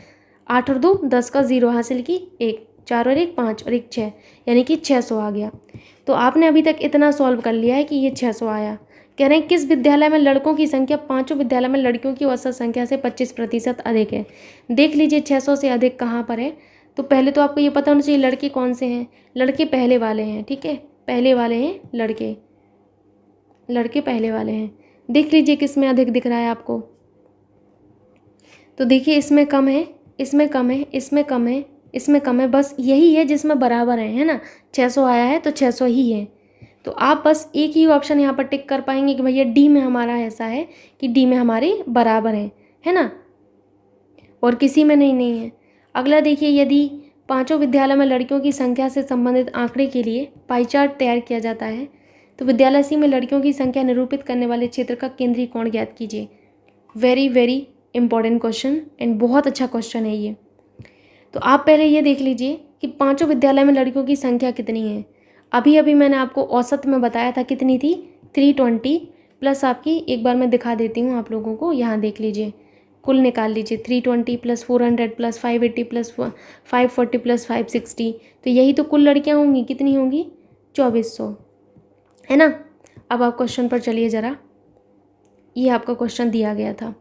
8 और 2 10 का 0 हासिल की, 1 4 और 1 5 और 1 6, यानी कि 600 आ गया। तो आपने अभी तक इतना सॉल्व कर लिया है कि ये 600 आया। कह रहे हैं किस विद्यालय में लड़कों की संख्या पांचों विद्यालय में लड़कियों की औसत संख्या से 25% अधिक है। देख लीजिए 600 से अधिक कहाँ पर है। तो पहले तो आपको ये पता होना चाहिए लड़के कौन से हैं, लड़के पहले वाले हैं, ठीक है, पहले वाले हैं लड़के पहले वाले हैं। देख लीजिए किस में अधिक दिख रहा है आपको, तो देखिए इसमें कम है, इसमें कम है, इसमें कम है, इसमें कम है, बस यही है जिसमें बराबर है ना। 600 आया है तो 600 ही है। तो आप बस एक ही ऑप्शन यहाँ पर टिक कर पाएंगे कि भैया डी में हमारा ऐसा है कि डी में हमारे बराबर है ना, और किसी में नहीं है। अगला देखिए, यदि पांचों विद्यालय में लड़कियों की संख्या से संबंधित आंकड़े के लिए पाई चार्ट तैयार किया जाता है तो विद्यालय सी में लड़कियों की संख्या निरूपित करने वाले क्षेत्र का केंद्रीय कोण ज्ञात कीजिए। Very very important question and बहुत अच्छा क्वेश्चन है ये। तो आप पहले ये देख लीजिए कि पांचों विद्यालय में लड़कियों की संख्या कितनी है। अभी अभी मैंने आपको औसत में बताया था कितनी थी, 320 प्लस आपकी, एक बार मैं दिखा देती हूँ आप लोगों को, यहाँ देख लीजिए, कुल निकाल लीजिए 320 + 400 + 580 + 540 + 560, तो यही तो कुल लड़कियाँ होंगी, कितनी होंगी, 2400, है ना। अब आप क्वेश्चन पर चलिए ज़रा, ये आपका क्वेश्चन दिया गया था।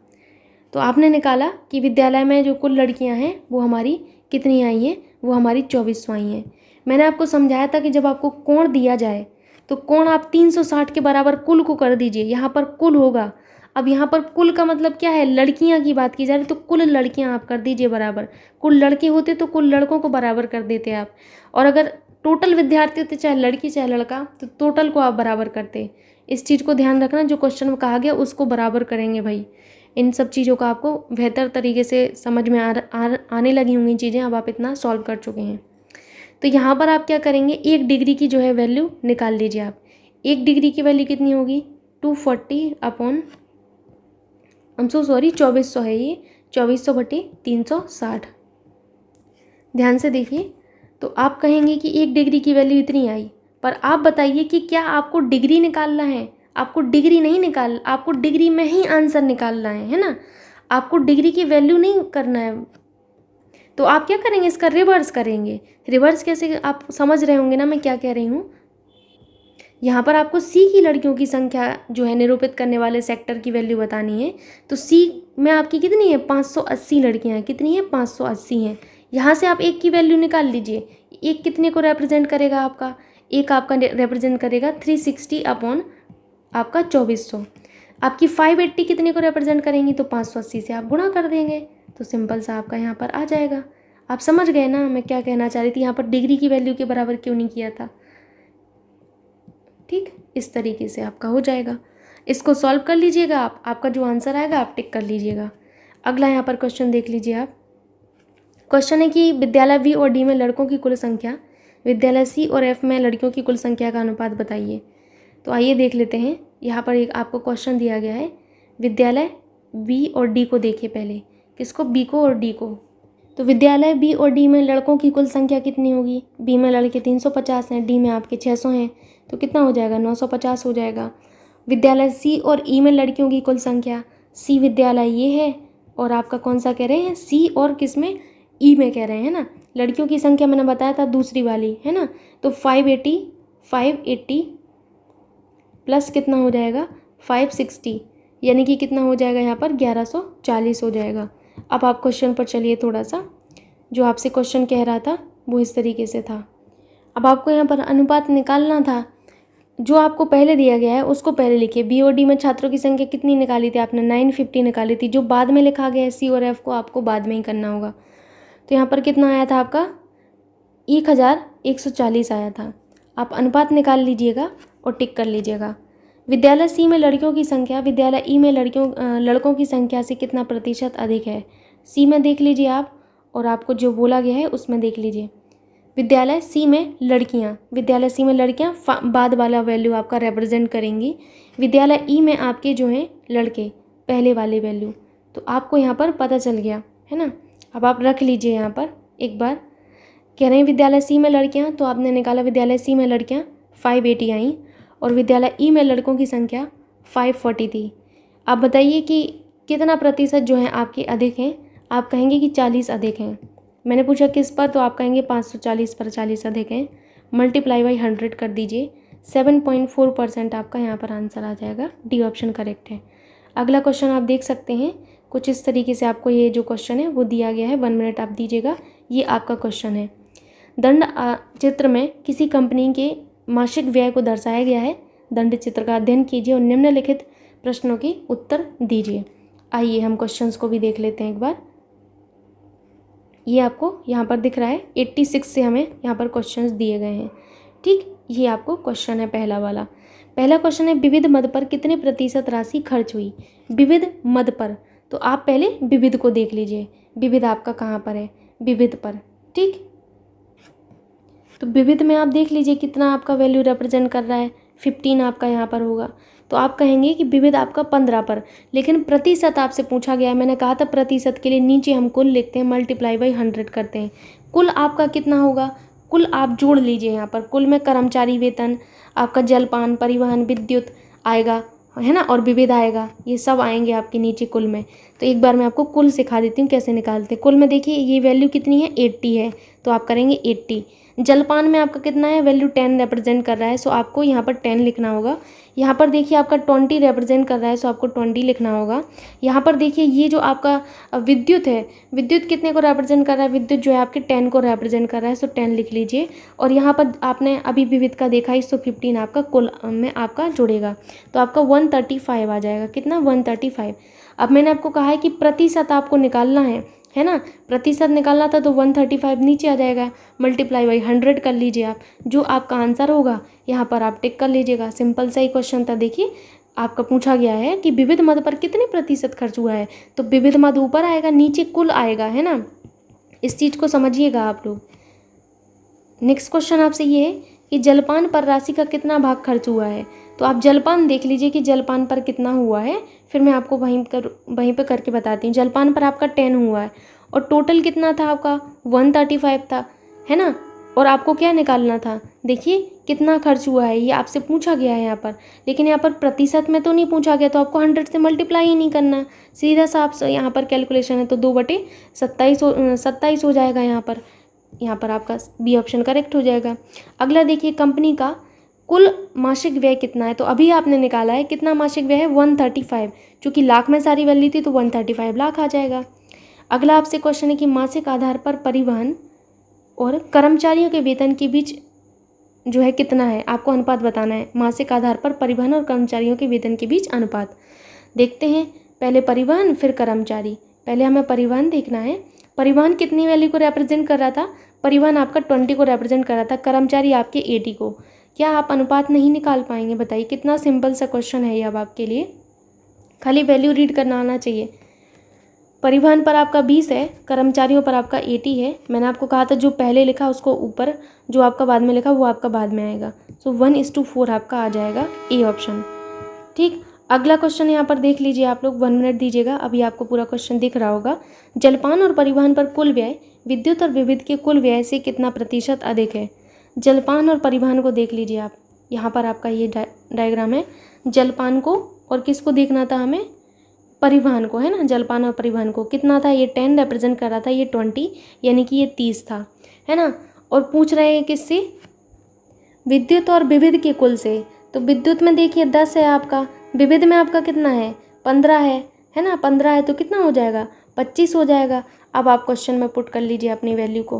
तो आपने निकाला कि विद्यालय में जो कुल लड़कियां हैं वो हमारी कितनी आई हैं, वो हमारी 2400 आई हैं। मैंने आपको समझाया था कि जब आपको कोण दिया जाए तो कोण आप 360 के बराबर कुल को कर दीजिए, यहाँ पर कुल होगा। अब यहाँ पर कुल का मतलब क्या है, लड़कियाँ की बात की जा रही, तो कुल लड़कियाँ आप कर दीजिए बराबर। कुल लड़के होते तो कुल लड़कों को बराबर कर देते आप, और अगर टोटल विद्यार्थी होते चाहे लड़की चाहे लड़का तो टोटल को आप बराबर करते। इस चीज़ को ध्यान रखना, जो क्वेश्चन में कहा गया उसको बराबर करेंगे भाई। इन सब चीज़ों का आपको बेहतर तरीके से समझ में आने लगी होंगी चीज़ें, अब आप इतना सॉल्व कर चुके हैं। तो यहाँ पर आप क्या करेंगे, 1 डिग्री की जो है वैल्यू निकाल लीजिए आप। 1 डिग्री की वैल्यू कितनी होगी, 240 अपॉन 2400 है ये, 2400 बटे 360। ध्यान से देखिए, तो आप कहेंगे कि 1 डिग्री की वैल्यू इतनी आई, पर आप बताइए कि क्या आपको डिग्री निकालना है? आपको डिग्री नहीं निकाल, आपको डिग्री में ही आंसर निकालना है ना, आपको डिग्री की वैल्यू नहीं करना है। तो आप क्या करेंगे, इसका रिवर्स करेंगे। रिवर्स कैसे, आप समझ रहे होंगे ना मैं क्या कह रही हूँ। यहाँ पर आपको सी की लड़कियों की संख्या जो है निरूपित करने वाले सेक्टर की वैल्यू बतानी है। तो सी में आपकी कितनी है, 580 लड़कियाँ हैं। कितनी है, 580 हैं। यहाँ से आप 1 की वैल्यू निकाल लीजिए। 1 कितने को रिप्रेजेंट करेगा आपका, 1 आपका रिप्रेजेंट करेगा 360 अपॉन आपका 2400। आपकी 580 कितने को रिप्रेजेंट करेंगी, तो 580 से आप गुणा कर देंगे, तो सिंपल सा आपका यहाँ पर आ जाएगा। आप समझ गए ना मैं क्या कहना चाह रही थी, यहाँ पर डिग्री की वैल्यू के बराबर क्यों नहीं किया था। ठीक, इस तरीके से आपका हो जाएगा। इसको सॉल्व कर लीजिएगा आप, आपका जो आंसर आएगा आप टिक कर लीजिएगा। अगला यहाँ पर क्वेश्चन देख लीजिए आप। क्वेश्चन है कि विद्यालय बी और डी में लड़कों की कुल संख्या, विद्यालय सी और एफ में लड़कियों की कुल संख्या का अनुपात बताइए। तो आइए देख लेते हैं। यहाँ पर एक आपको क्वेश्चन दिया गया है, विद्यालय बी और डी को देखिए पहले, किसको, बी को और डी को। तो विद्यालय बी और डी में लड़कों की कुल संख्या कितनी होगी, बी में लड़के 350 हैं, डी में आपके 600 हैं, तो कितना हो जाएगा, 950 हो जाएगा। विद्यालय सी और ई में लड़कियों की कुल संख्या, सी विद्यालय ये है और आपका कौन सा कह रहे हैं, सी और किस में, ई में कह रहे हैं ना। लड़कियों की संख्या मैंने बताया था दूसरी वाली है ना, तो 580 प्लस कितना हो जाएगा 560, यानी कि कितना हो जाएगा यहाँ पर 1140 हो जाएगा। अब आप क्वेश्चन पर चलिए थोड़ा सा, जो आपसे क्वेश्चन कह रहा था वो इस तरीके से था। अब आपको यहाँ पर अनुपात निकालना था, जो आपको पहले दिया गया है उसको पहले लिखिए। बी और डी में छात्रों की संख्या कितनी निकाली थी आपने, 950 निकाली थी। जो बाद में लिखा गया है सी और एफ को आपको बाद में ही करना होगा। तो यहाँ पर कितना आया था आपका, 1140 आया था। आप अनुपात निकाल लीजिएगा और टिक कर लीजिएगा। विद्यालय सी में लड़कियों की संख्या विद्यालय ई में लड़कों की संख्या से कितना प्रतिशत अधिक है। सी में देख लीजिए आप, और आपको जो बोला गया है उसमें देख लीजिए। विद्यालय सी में लड़कियाँ, विद्यालय सी में लड़कियाँ बाद वाला वैल्यू आपका रिप्रेजेंट करेंगी। विद्यालय ई में आपके जो हैं लड़के पहले वाले वैल्यू, तो आपको यहाँ पर पता चल गया है ना। अब आप रख लीजिए यहाँ पर एक बार। कह रहे हैं विद्यालय सी में लड़कियाँ, तो आपने निकाला विद्यालय सी में लड़कियाँ 580 आई और विद्यालय ई में लड़कों की संख्या 540 थी। आप बताइए कि कितना प्रतिशत जो है आपके अधिक हैं। आप कहेंगे कि 40 अधिक हैं। मैंने पूछा किस पर, तो आप कहेंगे 540 पर 40 अधिक हैं। मल्टीप्लाई बाई 100 कर दीजिए, 7.4% आपका यहाँ पर आंसर आ जाएगा। डी ऑप्शन करेक्ट है। अगला क्वेश्चन आप देख सकते हैं, कुछ इस तरीके से आपको ये जो क्वेश्चन है वो दिया गया है। 1 मिनट आप दीजिएगा। ये आपका क्वेश्चन है, दंड चित्र में किसी कंपनी के मासिक व्यय को दर्शाया गया है। दंड चित्र का अध्ययन कीजिए और निम्नलिखित प्रश्नों के उत्तर दीजिए। आइए हम क्वेश्चंस को भी देख लेते हैं एक बार। ये आपको यहाँ पर दिख रहा है 86 से हमें यहाँ पर क्वेश्चंस दिए गए हैं। ठीक, ये आपको क्वेश्चन है पहला वाला। पहला क्वेश्चन है विविध मद पर कितने प्रतिशत राशि खर्च हुई। विविध मद पर, तो आप पहले विविध को देख लीजिए। विविध आपका कहाँ पर है, विविध पर। ठीक, तो विविध में आप देख लीजिए कितना आपका वैल्यू रिप्रेजेंट कर रहा है, 15 आपका यहाँ पर होगा। तो आप कहेंगे कि विविध आपका 15 पर, लेकिन प्रतिशत आपसे पूछा गया है। मैंने कहा था प्रतिशत के लिए नीचे हम कुल लिखते हैं, मल्टीप्लाई बाई 100 करते हैं। कुल आपका कितना होगा, कुल आप जोड़ लीजिए यहाँ पर। कुल में कर्मचारी वेतन, आपका जलपान, परिवहन, विद्युत आएगा है ना, और विविध आएगा, ये सब आएंगे आपके नीचे कुल में। तो एक बार मैं आपको कुल सिखा देती हूँ कैसे निकालते हैं। कुल में देखिए ये वैल्यू कितनी है, 80 है, तो आप करेंगे 80। जलपान में आपका कितना है, वैल्यू 10 रिप्रेजेंट कर रहा है, सो आपको यहाँ पर 10 लिखना होगा। यहाँ पर देखिए आपका 20 रिप्रेजेंट कर रहा है, सो आपको 20 लिखना होगा। यहाँ पर देखिए ये जो आपका विद्युत है, विद्युत कितने को रिप्रेजेंट कर रहा है, विद्युत जो है आपके 10 को रिप्रेजेंट कर रहा है, सो 10 लिख लीजिए। और यहाँ पर आपने अभी विविध का देखा है, सो 15 आपका कुल में आपका जुड़ेगा, तो आपका 135 आ जाएगा। कितना, 135। अब मैंने आपको कहा है कि प्रतिशत आपको निकालना है ना, प्रतिशत निकालना था, तो 135 नीचे आ जाएगा, मल्टीप्लाई बाई 100 कर लीजिए आप। जो आपका आंसर होगा यहाँ पर आप टिक कर लीजिएगा। सिंपल सा ही क्वेश्चन था। देखिए आपका पूछा गया है कि विविध मद पर कितने प्रतिशत खर्च हुआ है, तो विविध मद ऊपर आएगा, नीचे कुल आएगा, है ना। इस चीज़ को समझिएगा आप लोग। नेक्स्ट क्वेश्चन आपसे ये है कि जलपान पर राशि का कितना भाग खर्च हुआ है, तो आप जलपान देख लीजिए कि जलपान पर कितना हुआ है, फिर मैं आपको वहीं पे करके बताती हूँ। जलपान पर आपका 10 हुआ है और टोटल कितना था आपका, 135 था, है ना। और आपको क्या निकालना था, देखिए कितना खर्च हुआ है, ये आपसे पूछा गया है यहाँ पर, लेकिन यहाँ पर प्रतिशत में तो नहीं पूछा गया, तो आपको 100 से मल्टीप्लाई ही नहीं करना, सीधा सा आप यहाँ पर कैलकुलेशन है, तो 2/27 हो जाएगा यहाँ पर आपका बी ऑप्शन करेक्ट हो जाएगा। अगला देखिए, कंपनी का कुल मासिक व्यय कितना है, तो अभी आपने निकाला है कितना मासिक व्यय है, 135, चूँकि लाख में सारी वैल्यू थी तो 135 लाख आ जाएगा। अगला आपसे क्वेश्चन है कि मासिक आधार पर परिवहन और कर्मचारियों के वेतन के बीच जो है कितना है, आपको अनुपात बताना है। मासिक आधार पर परिवहन और कर्मचारियों के वेतन के बीच अनुपात देखते हैं। पहले परिवहन फिर कर्मचारी, पहले हमें परिवहन देखना है। परिवहन कितनी वैल्यू को रिप्रेजेंट कर रहा था, परिवहन आपका 20 को रिप्रेजेंट कर रहा था, कर्मचारी आपके 80 को। क्या आप अनुपात नहीं निकाल पाएंगे, बताइए। कितना सिंपल सा क्वेश्चन है ये अब आपके लिए, खाली वैल्यू रीड करना आना चाहिए। परिवहन पर आपका 20 है, कर्मचारियों पर आपका 80 है। मैंने आपको कहा था जो पहले लिखा उसको ऊपर, जो आपका बाद में लिखा वो आपका बाद में आएगा, सो 1:4 आपका आ जाएगा ए ऑप्शन। ठीक, अगला क्वेश्चन यहाँ पर देख लीजिए आप लोग, 1 मिनट दीजिएगा, अभी आपको पूरा क्वेश्चन दिख रहा होगा। जलपान और परिवहन पर कुल व्यय विद्युत और विविध के कुल व्यय से कितना प्रतिशत अधिक है। जलपान और परिवहन को देख लीजिए आप, यहाँ पर आपका ये डायग्राम है। जलपान को और किसको देखना था हमें, परिवहन को, है ना। जलपान और परिवहन को कितना था, ये 10 रिप्रेजेंट कर रहा था, ये 20 यानी कि ये 30 था, है ना। और पूछ रहे हैं किससे, विद्युत और विविध के कुल से। तो विद्युत में देखिए 10 है आपका, विविध में आपका कितना है, 15 है ना। 15 है तो कितना हो जाएगा, 25 हो जाएगा। अब आप क्वेश्चन में पुट कर लीजिए अपनी वैल्यू को,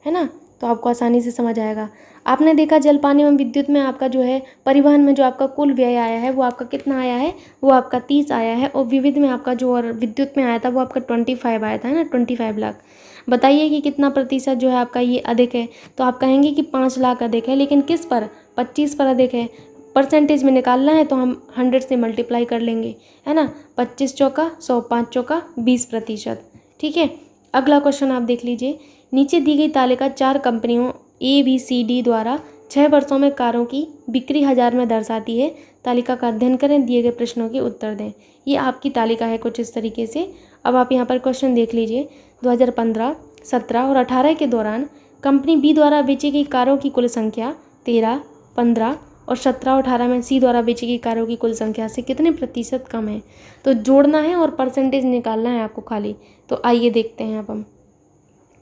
है ना, तो आपको आसानी से समझ आएगा। आपने देखा जलपान एवं विद्युत में आपका जो है, परिवहन में जो आपका कुल व्यय आया है वो आपका कितना आया है, वो आपका 30 आया है, और विविध में आपका जो, और विद्युत में आया था वो आपका 25 आया था, है ना, 25 लाख। बताइए कि कितना प्रतिशत जो है आपका ये अधिक है, तो आप कहेंगे कि 5 लाख अधिक है, लेकिन किस पर, 25 पर अधिक है। परसेंटेज में निकालना है तो हम 100 से मल्टीप्लाई कर लेंगे, है ना। 25 चौका 100, 5 चौका 20%। ठीक है, अगला क्वेश्चन आप देख लीजिए। नीचे दी गई तालिका 4 कंपनियों ABCD द्वारा 6 वर्षों में कारों की बिक्री 1000 में दर्शाती है। तालिका का अध्ययन करें, दिए गए प्रश्नों के उत्तर दें। ये आपकी तालिका है कुछ इस तरीके से। अब आप यहाँ पर क्वेश्चन देख लीजिए। 2015, 17 और 18 के दौरान कंपनी बी द्वारा बेची गई कारों की कुल संख्या 13, 15 और 17 और 18 में सी द्वारा बेची गई कारों की कुल संख्या से कितने प्रतिशत कम है। तो जोड़ना है और परसेंटेज निकालना है आपको खाली। तो आइए देखते हैं। अब हम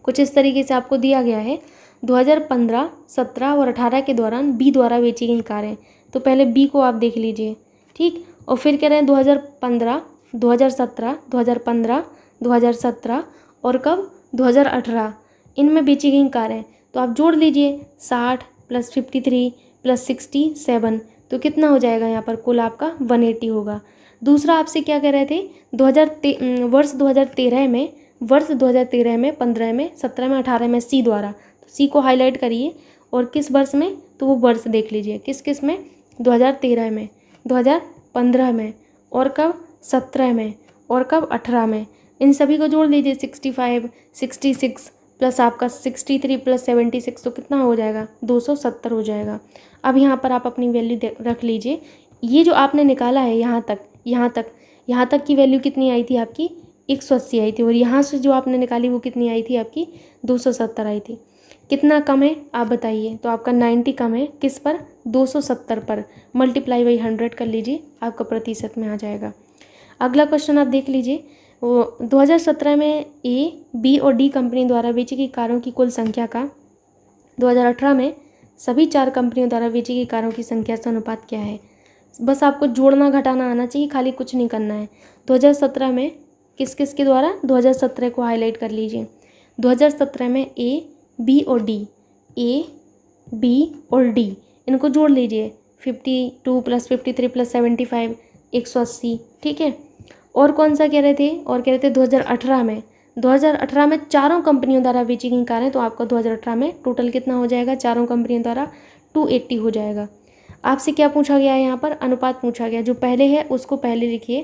कुछ इस तरीके से आपको दिया गया है। 2015, 17 और 18 के दौरान बी द्वारा बेची गई कारें, तो पहले बी को आप देख लीजिए, ठीक। और फिर कह रहे हैं 2015, 2017, 2015, 2017 और कब, 2018, इनमें बेची गई कारें। तो आप जोड़ लीजिए 60 + 53 + 67, तो कितना हो जाएगा यहाँ पर, कुल आपका 180 होगा। दूसरा आपसे क्या कह रहे थे, वर्ष 2013 में, वर्ष 2013 में, 15 में, 17 में, 18 में सी द्वारा, तो सी को हाईलाइट करिए। और किस वर्ष में, तो वो वर्ष देख लीजिए किस किस में, 2013 में, 2015 में, और कब, 17 में, और कब, 18 में। इन सभी को जोड़ लीजिए, 65, 66 प्लस आपका 63 + 76, तो कितना हो जाएगा, 270 हो जाएगा। अब यहाँ पर आप अपनी वैल्यू रख लीजिए। ये जो आपने निकाला है यहाँ तक की वैल्यू कितनी आई थी आपकी, 180 आई थी, और यहाँ से जो आपने निकाली वो कितनी आई थी आपकी, 270 आई थी। कितना कम है आप बताइए, तो आपका 90 कम है, किस पर, 270 पर। मल्टीप्लाई बाई 100 कर लीजिए, आपका प्रतिशत में आ जाएगा। अगला क्वेश्चन आप देख लीजिए। वो 2017 में A, B और D कंपनी द्वारा बेची गई कारों की कुल संख्या का 2018 में सभी 4 कंपनियों द्वारा बेची गई कारों की संख्या से अनुपात क्या है। बस आपको जोड़ना घटाना आना चाहिए, खाली कुछ नहीं करना है। 2017 में किस किस के द्वारा, 2017 को हाईलाइट कर लीजिए। 2017 में ए, बी और डी, ए, बी और डी इनको जोड़ लीजिए। 52 + 53 + 75 180, ठीक है। और कौन सा कह रहे थे, और कह रहे थे 2018 में चारों कंपनियों द्वारा बेची गई कारें, तो आपका 2018 में टोटल कितना हो जाएगा चारों कंपनियों द्वारा, 280 हो जाएगा। आपसे क्या पूछा गया है यहाँ पर, अनुपात पूछा गया। जो पहले है उसको पहले लिखिए।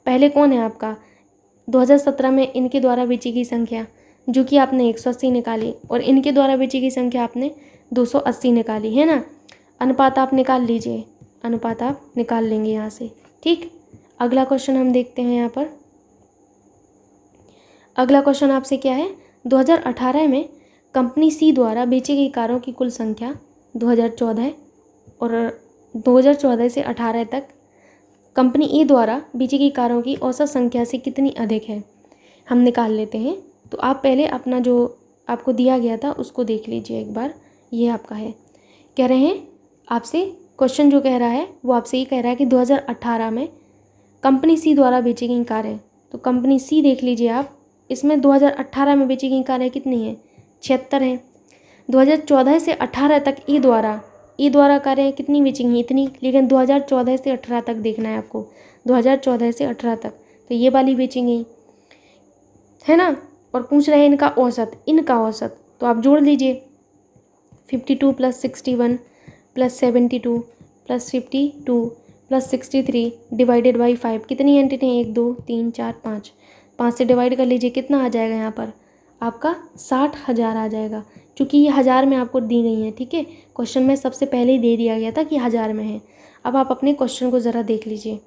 पहले कौन है आपका, 2017 में इनके द्वारा बेची गई संख्या जो कि आपने 180 निकाली, और इनके द्वारा बेची गई संख्या आपने 280 निकाली, है ना। अनुपात आप निकाल लीजिए, अनुपात आप निकाल लेंगे यहाँ से, ठीक। अगला क्वेश्चन हम देखते हैं यहाँ पर। अगला क्वेश्चन आपसे क्या है, 2018 में कंपनी सी द्वारा बेची गई कारों की कुल संख्या 2014 और 2014 से 18 तक कंपनी ए द्वारा बेची गई कारों की औसत संख्या से कितनी अधिक है, हम निकाल लेते हैं। तो आप पहले अपना जो आपको दिया गया था उसको देख लीजिए एक बार। ये आपका है, कह रहे हैं आपसे, क्वेश्चन जो कह रहा है वो आपसे ये कह रहा है कि 2018 में कंपनी सी द्वारा बेची गई कारें, तो कंपनी सी देख लीजिए आप, इसमें 2018 में बेची गई कारें कितनी हैं, 76 हैं। 2014 से 18 तक ए द्वारा कारें कितनी बेची गई, इतनी, लेकिन 2014 से 18 तक देखना है आपको, 2014 से 18 तक, तो ये वाली बेची गई, है ना। और पूछ रहे हैं इनका औसत, तो आप जोड़ लीजिए। 52 + 61 + 72 + 52 + 63 डिवाइडेड बाई 5, कितनी एंटिटी हैं, 1 2 3 4 5, 5 से डिवाइड कर लीजिए, कितना आ जाएगा यहाँ पर आपका 60,000 आ जाएगा, क्योंकि ये हज़ार में आपको दी गई है, ठीक है। क्वेश्चन में सबसे पहले ही दे दिया गया था कि हज़ार में है। अब आप अपने क्वेश्चन को ज़रा देख लीजिए,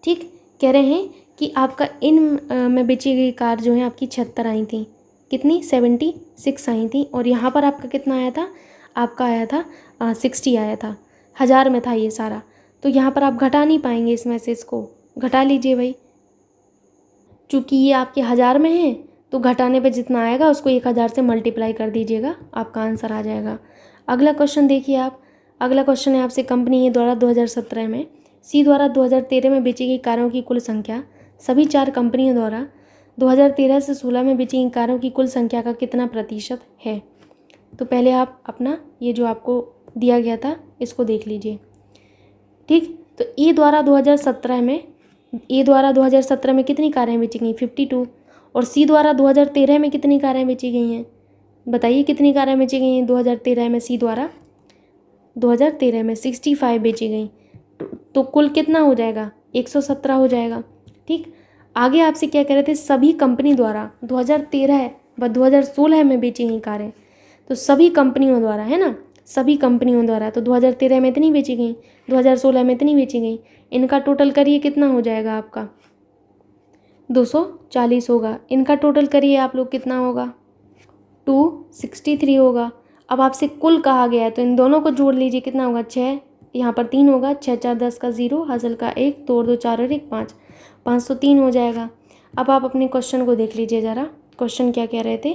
ठीक। कह रहे हैं कि आपका इन में बेची गई कार जो है आपकी 76 आई थी, कितनी 76 आई थी, और यहाँ पर आपका कितना आया था, आपका आया था 60 आया था, हज़ार में था ये सारा। तो यहाँ पर आप घटा नहीं पाएंगे, इसमें से इसको घटा लीजिए भाई, चूँकि ये आपके हज़ार में है तो घटाने पे जितना आएगा उसको 1000 से मल्टीप्लाई कर दीजिएगा, आपका आंसर आ जाएगा। अगला क्वेश्चन देखिए आप। अगला क्वेश्चन है आपसे, कंपनी ए द्वारा 2017 में सी द्वारा 2013 में बेची गई कारों की कुल संख्या सभी 4 कंपनियों द्वारा 2013 से 16 में बेची गई कारों की कुल संख्या का कितना प्रतिशत है। तो पहले आप अपना ये जो आपको दिया गया था इसको देख लीजिए, ठीक। तो ए द्वारा 2017 में कितनी कारें बेची गई, 52, और सी द्वारा 2013 में कितनी कारें बेची गई हैं, बताइए कितनी कारें बेची गई हैं 2013 में, सी द्वारा 2013 में 65 बेची गई, तो कुल कितना हो जाएगा, 117 हो जाएगा, ठीक। आगे आपसे क्या कह रहे थे, सभी कंपनी द्वारा 2013 व 2016 में बेची गई कारें, तो सभी कंपनियों द्वारा, है ना, सभी कंपनियों द्वारा, तो 2013 में इतनी बेची गई, 2016 में इतनी बेची गई, इनका टोटल करिए कितना हो जाएगा आपका 240 होगा। इनका टोटल करिए आप लोग कितना होगा, 263 होगा। अब आपसे कुल कहा गया है तो इन दोनों को जोड़ लीजिए, कितना होगा 6, यहाँ पर 3 होगा, 6 4 10 का 0, हासिल का 1, तोड़ 2 4 और 1 5, 503 हो जाएगा। अब आप अपने क्वेश्चन को देख लीजिए ज़रा, क्वेश्चन क्या कह रहे थे।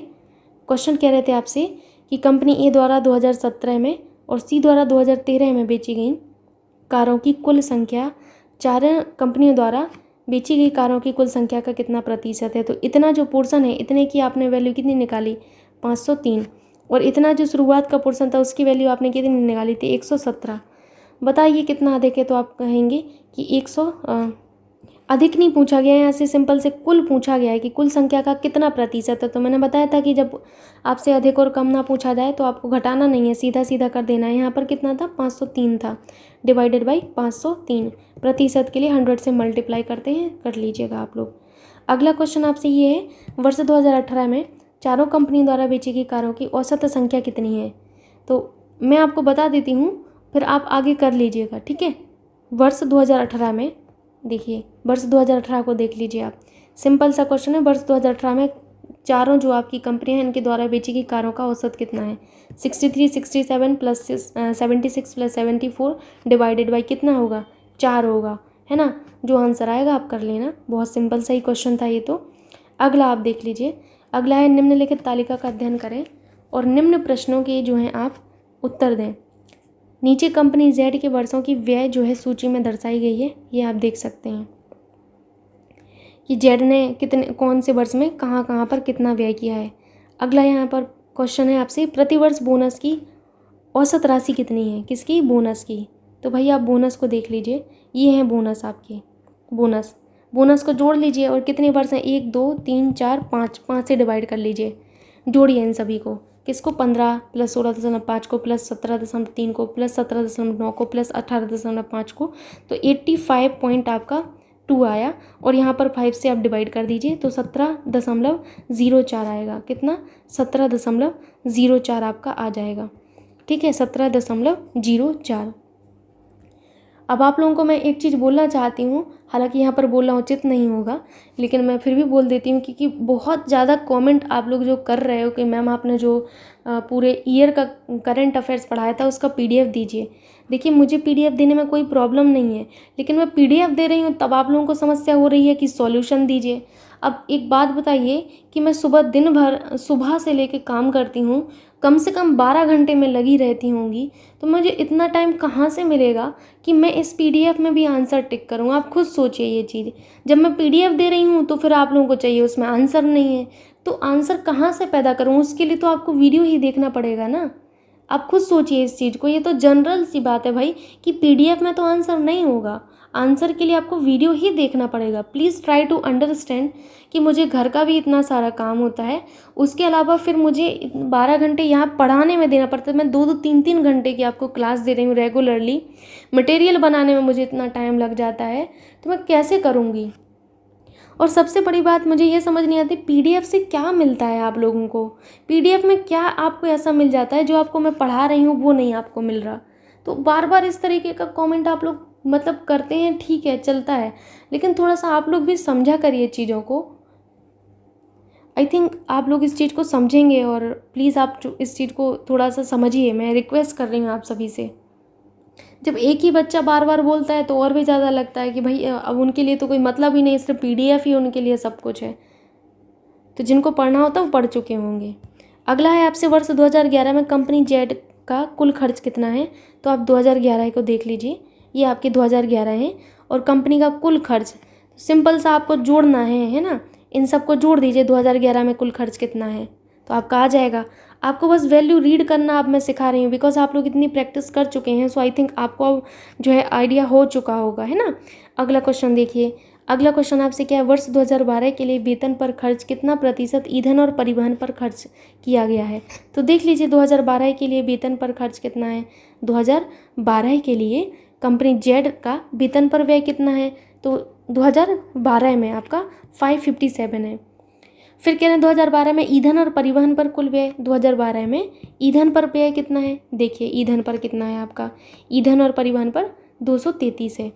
क्वेश्चन कह रहे थे आपसे कि कंपनी ए द्वारा 2017 में और सी द्वारा 2013 में बेची गई कारों की कुल संख्या, 4 कंपनियों द्वारा बेची गई कारों की कुल संख्या का कितना प्रतिशत है। तो इतना जो पोर्शन है, इतने की आपने वैल्यू कितनी निकाली, 503, और इतना जो शुरुआत का पोर्शन था उसकी वैल्यू आपने कितनी निकाली थी, 117। बताइए कितना अधिक है, तो आप कहेंगे कि 100 अधिक नहीं पूछा गया है, यहाँ से सिंपल से कुल पूछा गया है कि कुल संख्या का कितना प्रतिशत है। तो मैंने बताया था कि जब आपसे अधिक और कम ना पूछा जाए तो आपको घटाना नहीं है, सीधा सीधा कर देना है। यहाँ पर कितना था, 503 था, डिवाइडेड बाई 503, प्रतिशत के लिए 100 से मल्टीप्लाई करते हैं, कर लीजिएगा आप लोग। अगला क्वेश्चन आपसे ये है, वर्ष 2018 में चारों कंपनी द्वारा बेची गई कारों की औसत संख्या कितनी है। तो मैं आपको बता देती हूँ, फिर आप आगे कर लीजिएगा, ठीक है। वर्ष 2018 में देखिए, वर्ष 2018 को देख लीजिए आप, सिंपल सा क्वेश्चन है। वर्ष 2018 में चारों जो आपकी कंपनियां हैं इनके द्वारा बेची गई कारों का औसत कितना है, 63, 67 प्लस 76 प्लस 74 डिवाइडेड बाई कितना होगा, 4 होगा, है ना। जो आंसर आएगा आप कर लेना, बहुत सिंपल सा ही क्वेश्चन था ये तो। अगला आप देख लीजिए, अगला है निम्नलिखित तालिका का अध्ययन करें और निम्न प्रश्नों के जो हैं आप उत्तर दें। नीचे कंपनी जेड के वर्षों की व्यय जो है सूची में दर्शाई गई है, ये आप देख सकते हैं कि जेड ने कितने कौन से वर्ष में कहाँ कहाँ पर कितना व्यय किया है। अगला यहाँ पर क्वेश्चन है आपसे, प्रतिवर्ष बोनस की औसत राशि कितनी है? किसकी? बोनस की। तो भाई आप बोनस को देख लीजिए, ये हैं बोनस आपके। बोनस को जोड़ लीजिए और कितने वर्ष हैं? 1 2 3 4 5, 5 से डिवाइड कर लीजिए, जोड़िए इन सभी को। किसको? 15 प्लस 16.5 को प्लस 17.3 को प्लस 17.9 को प्लस 18.5 को, तो 85 पॉइंट आपका 2 आया। और यहाँ पर 5 से आप डिवाइड कर दीजिए तो 17.04 आएगा। कितना? 17.04 आपका आ जाएगा। ठीक है, 17.04। अब आप लोगों को मैं एक चीज़ बोलना चाहती हूँ, हालांकि यहाँ पर बोलना उचित नहीं होगा, लेकिन मैं फिर भी बोल देती हूँ क्योंकि बहुत ज़्यादा कमेंट आप लोग जो कर रहे हो कि मैम आपने जो पूरे ईयर का करंट अफेयर्स पढ़ाया था उसका पीडीएफ दीजिए। देखिए, मुझे पीडीएफ देने में कोई प्रॉब्लम नहीं है, लेकिन मैं पीडीएफ दे रही हूँ तब आप लोगों को समस्या हो रही है कि सॉल्यूशन दीजिए। अब एक बात बताइए कि मैं दिन भर सुबह से लेकर काम करती हूँ, कम से कम 12 घंटे में लगी रहती होंगी, तो मुझे इतना टाइम कहाँ से मिलेगा कि मैं इस पीडीएफ में भी आंसर टिक करूँ? आप खुद सोचिए ये चीज़। जब मैं पीडीएफ दे रही हूँ तो फिर आप लोगों को चाहिए उसमें आंसर नहीं है, तो आंसर कहाँ से पैदा करूँ? उसके लिए तो आपको वीडियो ही देखना पड़ेगा ना। आप खुद सोचिए इस चीज़ को, ये तो जनरल सी बात है भाई कि पीडीएफ में तो आंसर नहीं होगा। आंसर के लिए आपको वीडियो ही देखना पड़ेगा। प्लीज़ ट्राई टू अंडरस्टैंड कि मुझे घर का भी इतना सारा काम होता है, उसके अलावा फिर मुझे 12 घंटे यहाँ पढ़ाने में देना पड़ता है। मैं 2 2 3 3 घंटे की आपको क्लास दे रही हूँ रेगुलरली, मटेरियल बनाने में मुझे इतना टाइम लग जाता है, तो मैं कैसे करूँगी? और सबसे बड़ी बात मुझे ये समझ नहीं आती, पीडीएफ से क्या मिलता है आप लोगों को? पीडीएफ में क्या आपको ऐसा मिल जाता है जो आपको मैं पढ़ा रही हूँ वो नहीं आपको मिल रहा? तो बार बार इस तरीके का कमेंट आप लोग मतलब करते हैं, ठीक है चलता है, लेकिन थोड़ा सा आप लोग भी समझा करिए चीज़ों को। आई थिंक आप लोग इस चीज़ को समझेंगे और प्लीज़ आप इस चीज़ को थोड़ा सा समझिए, मैं रिक्वेस्ट कर रही हूँ आप सभी से। जब एक ही बच्चा बार बार बोलता है तो और भी ज़्यादा लगता है कि भाई अब उनके लिए तो कोई मतलब ही नहीं, सिर्फ पीडीएफ ही उनके लिए सब कुछ है। तो जिनको पढ़ना होता है वो पढ़ चुके होंगे। अगला है आपसे, वर्ष 2011 में कंपनी जेड का कुल खर्च कितना है? तो आप 2011 को देख लीजिए, ये आपके 2011 है और कंपनी का कुल खर्च सिंपल सा आपको जोड़ना है ना, इन सबको जोड़ दीजिए। 2011 में कुल खर्च कितना है तो आपका आ जाएगा। आपको बस वैल्यू रीड करना अब मैं सिखा रही हूँ बिकॉज आप लोग इतनी प्रैक्टिस कर चुके हैं, सो आई थिंक आपको अब जो है आइडिया हो चुका होगा, है ना। अगला क्वेश्चन देखिए। अगला क्वेश्चन आपसे क्या है, वर्ष 2012 के लिए वेतन पर खर्च कितना प्रतिशत ईंधन और परिवहन पर खर्च किया गया है? तो देख लीजिए 2012 के लिए वेतन पर खर्च कितना है। 2012 के लिए कंपनी जेड का वेतन पर व्यय कितना है? तो 2012 में आपका 557 है। फिर कह रहे हैं 2012 में ईंधन और परिवहन पर कुल व्यय। 2012 में ईंधन पर व्यय कितना है? देखिए ईंधन पर कितना है आपका, ईंधन और परिवहन पर 233 है।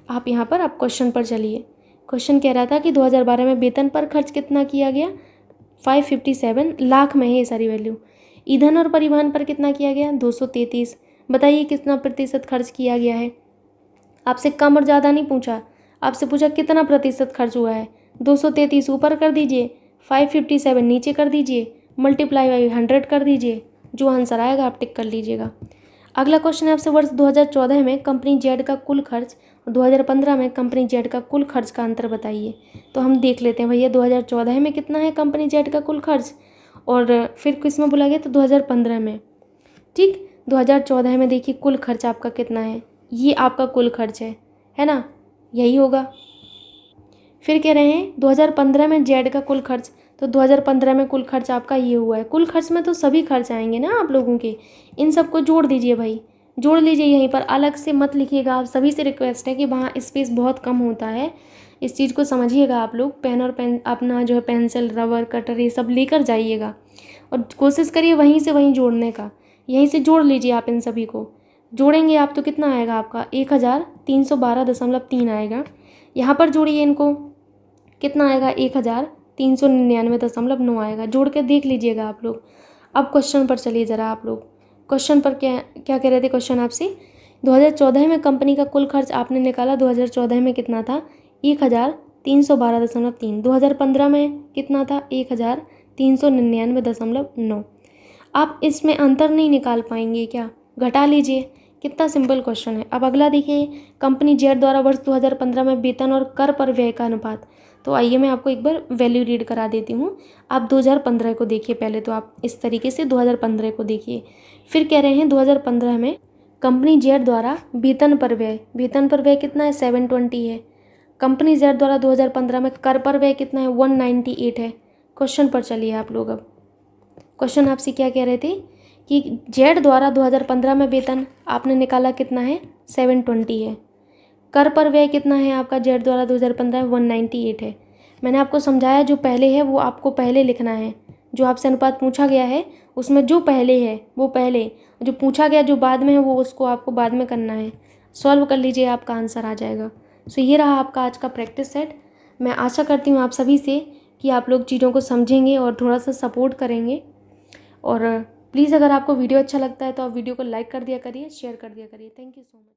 आप यहाँ पर आप क्वेश्चन पर चलिए। क्वेश्चन कह रहा था कि 2012 में वेतन पर खर्च कितना किया गया? 557 लाख में है ये सारी वैल्यू। ईंधन और परिवहन पर कितना किया गया? 233। बताइए कितना प्रतिशत खर्च किया गया है? आपसे कम और ज़्यादा नहीं पूछा, आपसे पूछा कितना प्रतिशत खर्च हुआ है। 233 ऊपर कर दीजिए, 557 नीचे कर दीजिए, मल्टीप्लाई बाई 100 कर दीजिए, जो आंसर आएगा आप टिक कर लीजिएगा। अगला क्वेश्चन है आपसे, वर्ष 2014 में कंपनी जेड का कुल खर्च और 2015 में कंपनी जेड का कुल खर्च का अंतर बताइए। तो हम देख लेते हैं भैया 2014 में कितना है कंपनी जेड का कुल खर्च और फिर किस में बोला गया तो 2015 में। ठीक, 2014 में देखिए कुल खर्च आपका कितना है, ये आपका कुल खर्च है ना, यही होगा। फिर कह रहे हैं 2015 में जेड का कुल खर्च, तो 2015 में कुल खर्च आपका ये हुआ है। कुल खर्च में तो सभी खर्च आएंगे ना आप लोगों के, इन सबको जोड़ दीजिए भाई, जोड़ लीजिए। यहीं पर अलग से मत लिखिएगा, आप सभी से रिक्वेस्ट है कि वहाँ स्पेस बहुत कम होता है, इस चीज़ को समझिएगा आप लोग। पेन और पेन अपना जो है पेंसिल रबर कटर ये सब लेकर जाइएगा और कोशिश करिए वहीं से वहीं जोड़ने का, यहीं से जोड़ लीजिए आप इन सभी को। जोड़ेंगे आप तो कितना आएगा आपका 1312.3 आएगा। यहाँ पर जोड़िए इनको, कितना आएगा 1399.9 आएगा। जोड़ के देख लीजिएगा आप लोग। अब क्वेश्चन पर चलिए ज़रा आप लोग। क्वेश्चन पर क्या क्या कह रहे थे क्वेश्चन आपसे, 2014 में कंपनी का कुल खर्च आपने निकाला, 2014 में कितना था 1312.3। 2015 में कितना था 1399.9। आप इसमें अंतर नहीं निकाल पाएंगे क्या? घटा लीजिए, कितना सिंपल क्वेश्चन है। अब अगला देखिए, कंपनी जेड द्वारा वर्ष 2015 में वेतन और कर पर व्यय का अनुपात। तो आइए मैं आपको एक बार वैल्यू रीड करा देती हूँ। आप 2015 को देखिए पहले, तो आप इस तरीके से 2015 को देखिए। फिर कह रहे हैं 2015 में कंपनी जेड द्वारा वेतन पर व्यय कितना है? 720 है। कंपनी जेड द्वारा 2015 में कर पर व्यय कितना है? 198 है। क्वेश्चन पर चलिए आप लोग। अब क्वेश्चन आपसे क्या कह रहे थे कि जेड द्वारा 2015 में वेतन आपने निकाला कितना है? 720 है। कर पर व्यय कितना है आपका जेड द्वारा 2015 में? 198 है। मैंने आपको समझाया जो पहले है वो आपको पहले लिखना है। जो आपसे अनुपात पूछा गया है उसमें जो पहले है वो पहले, जो पूछा गया जो बाद में है वो उसको आपको बाद में करना है। सॉल्व कर लीजिए, आपका आंसर आ जाएगा। सो ये रहा आपका आज का प्रैक्टिस सेट। मैं आशा करती हूँ आप सभी से कि आप लोग चीज़ों को समझेंगे और थोड़ा सा सपोर्ट करेंगे। और प्लीज़ अगर आपको वीडियो अच्छा लगता है तो आप वीडियो को लाइक कर दिया करिए, शेयर कर दिया करिए। Thank you so much.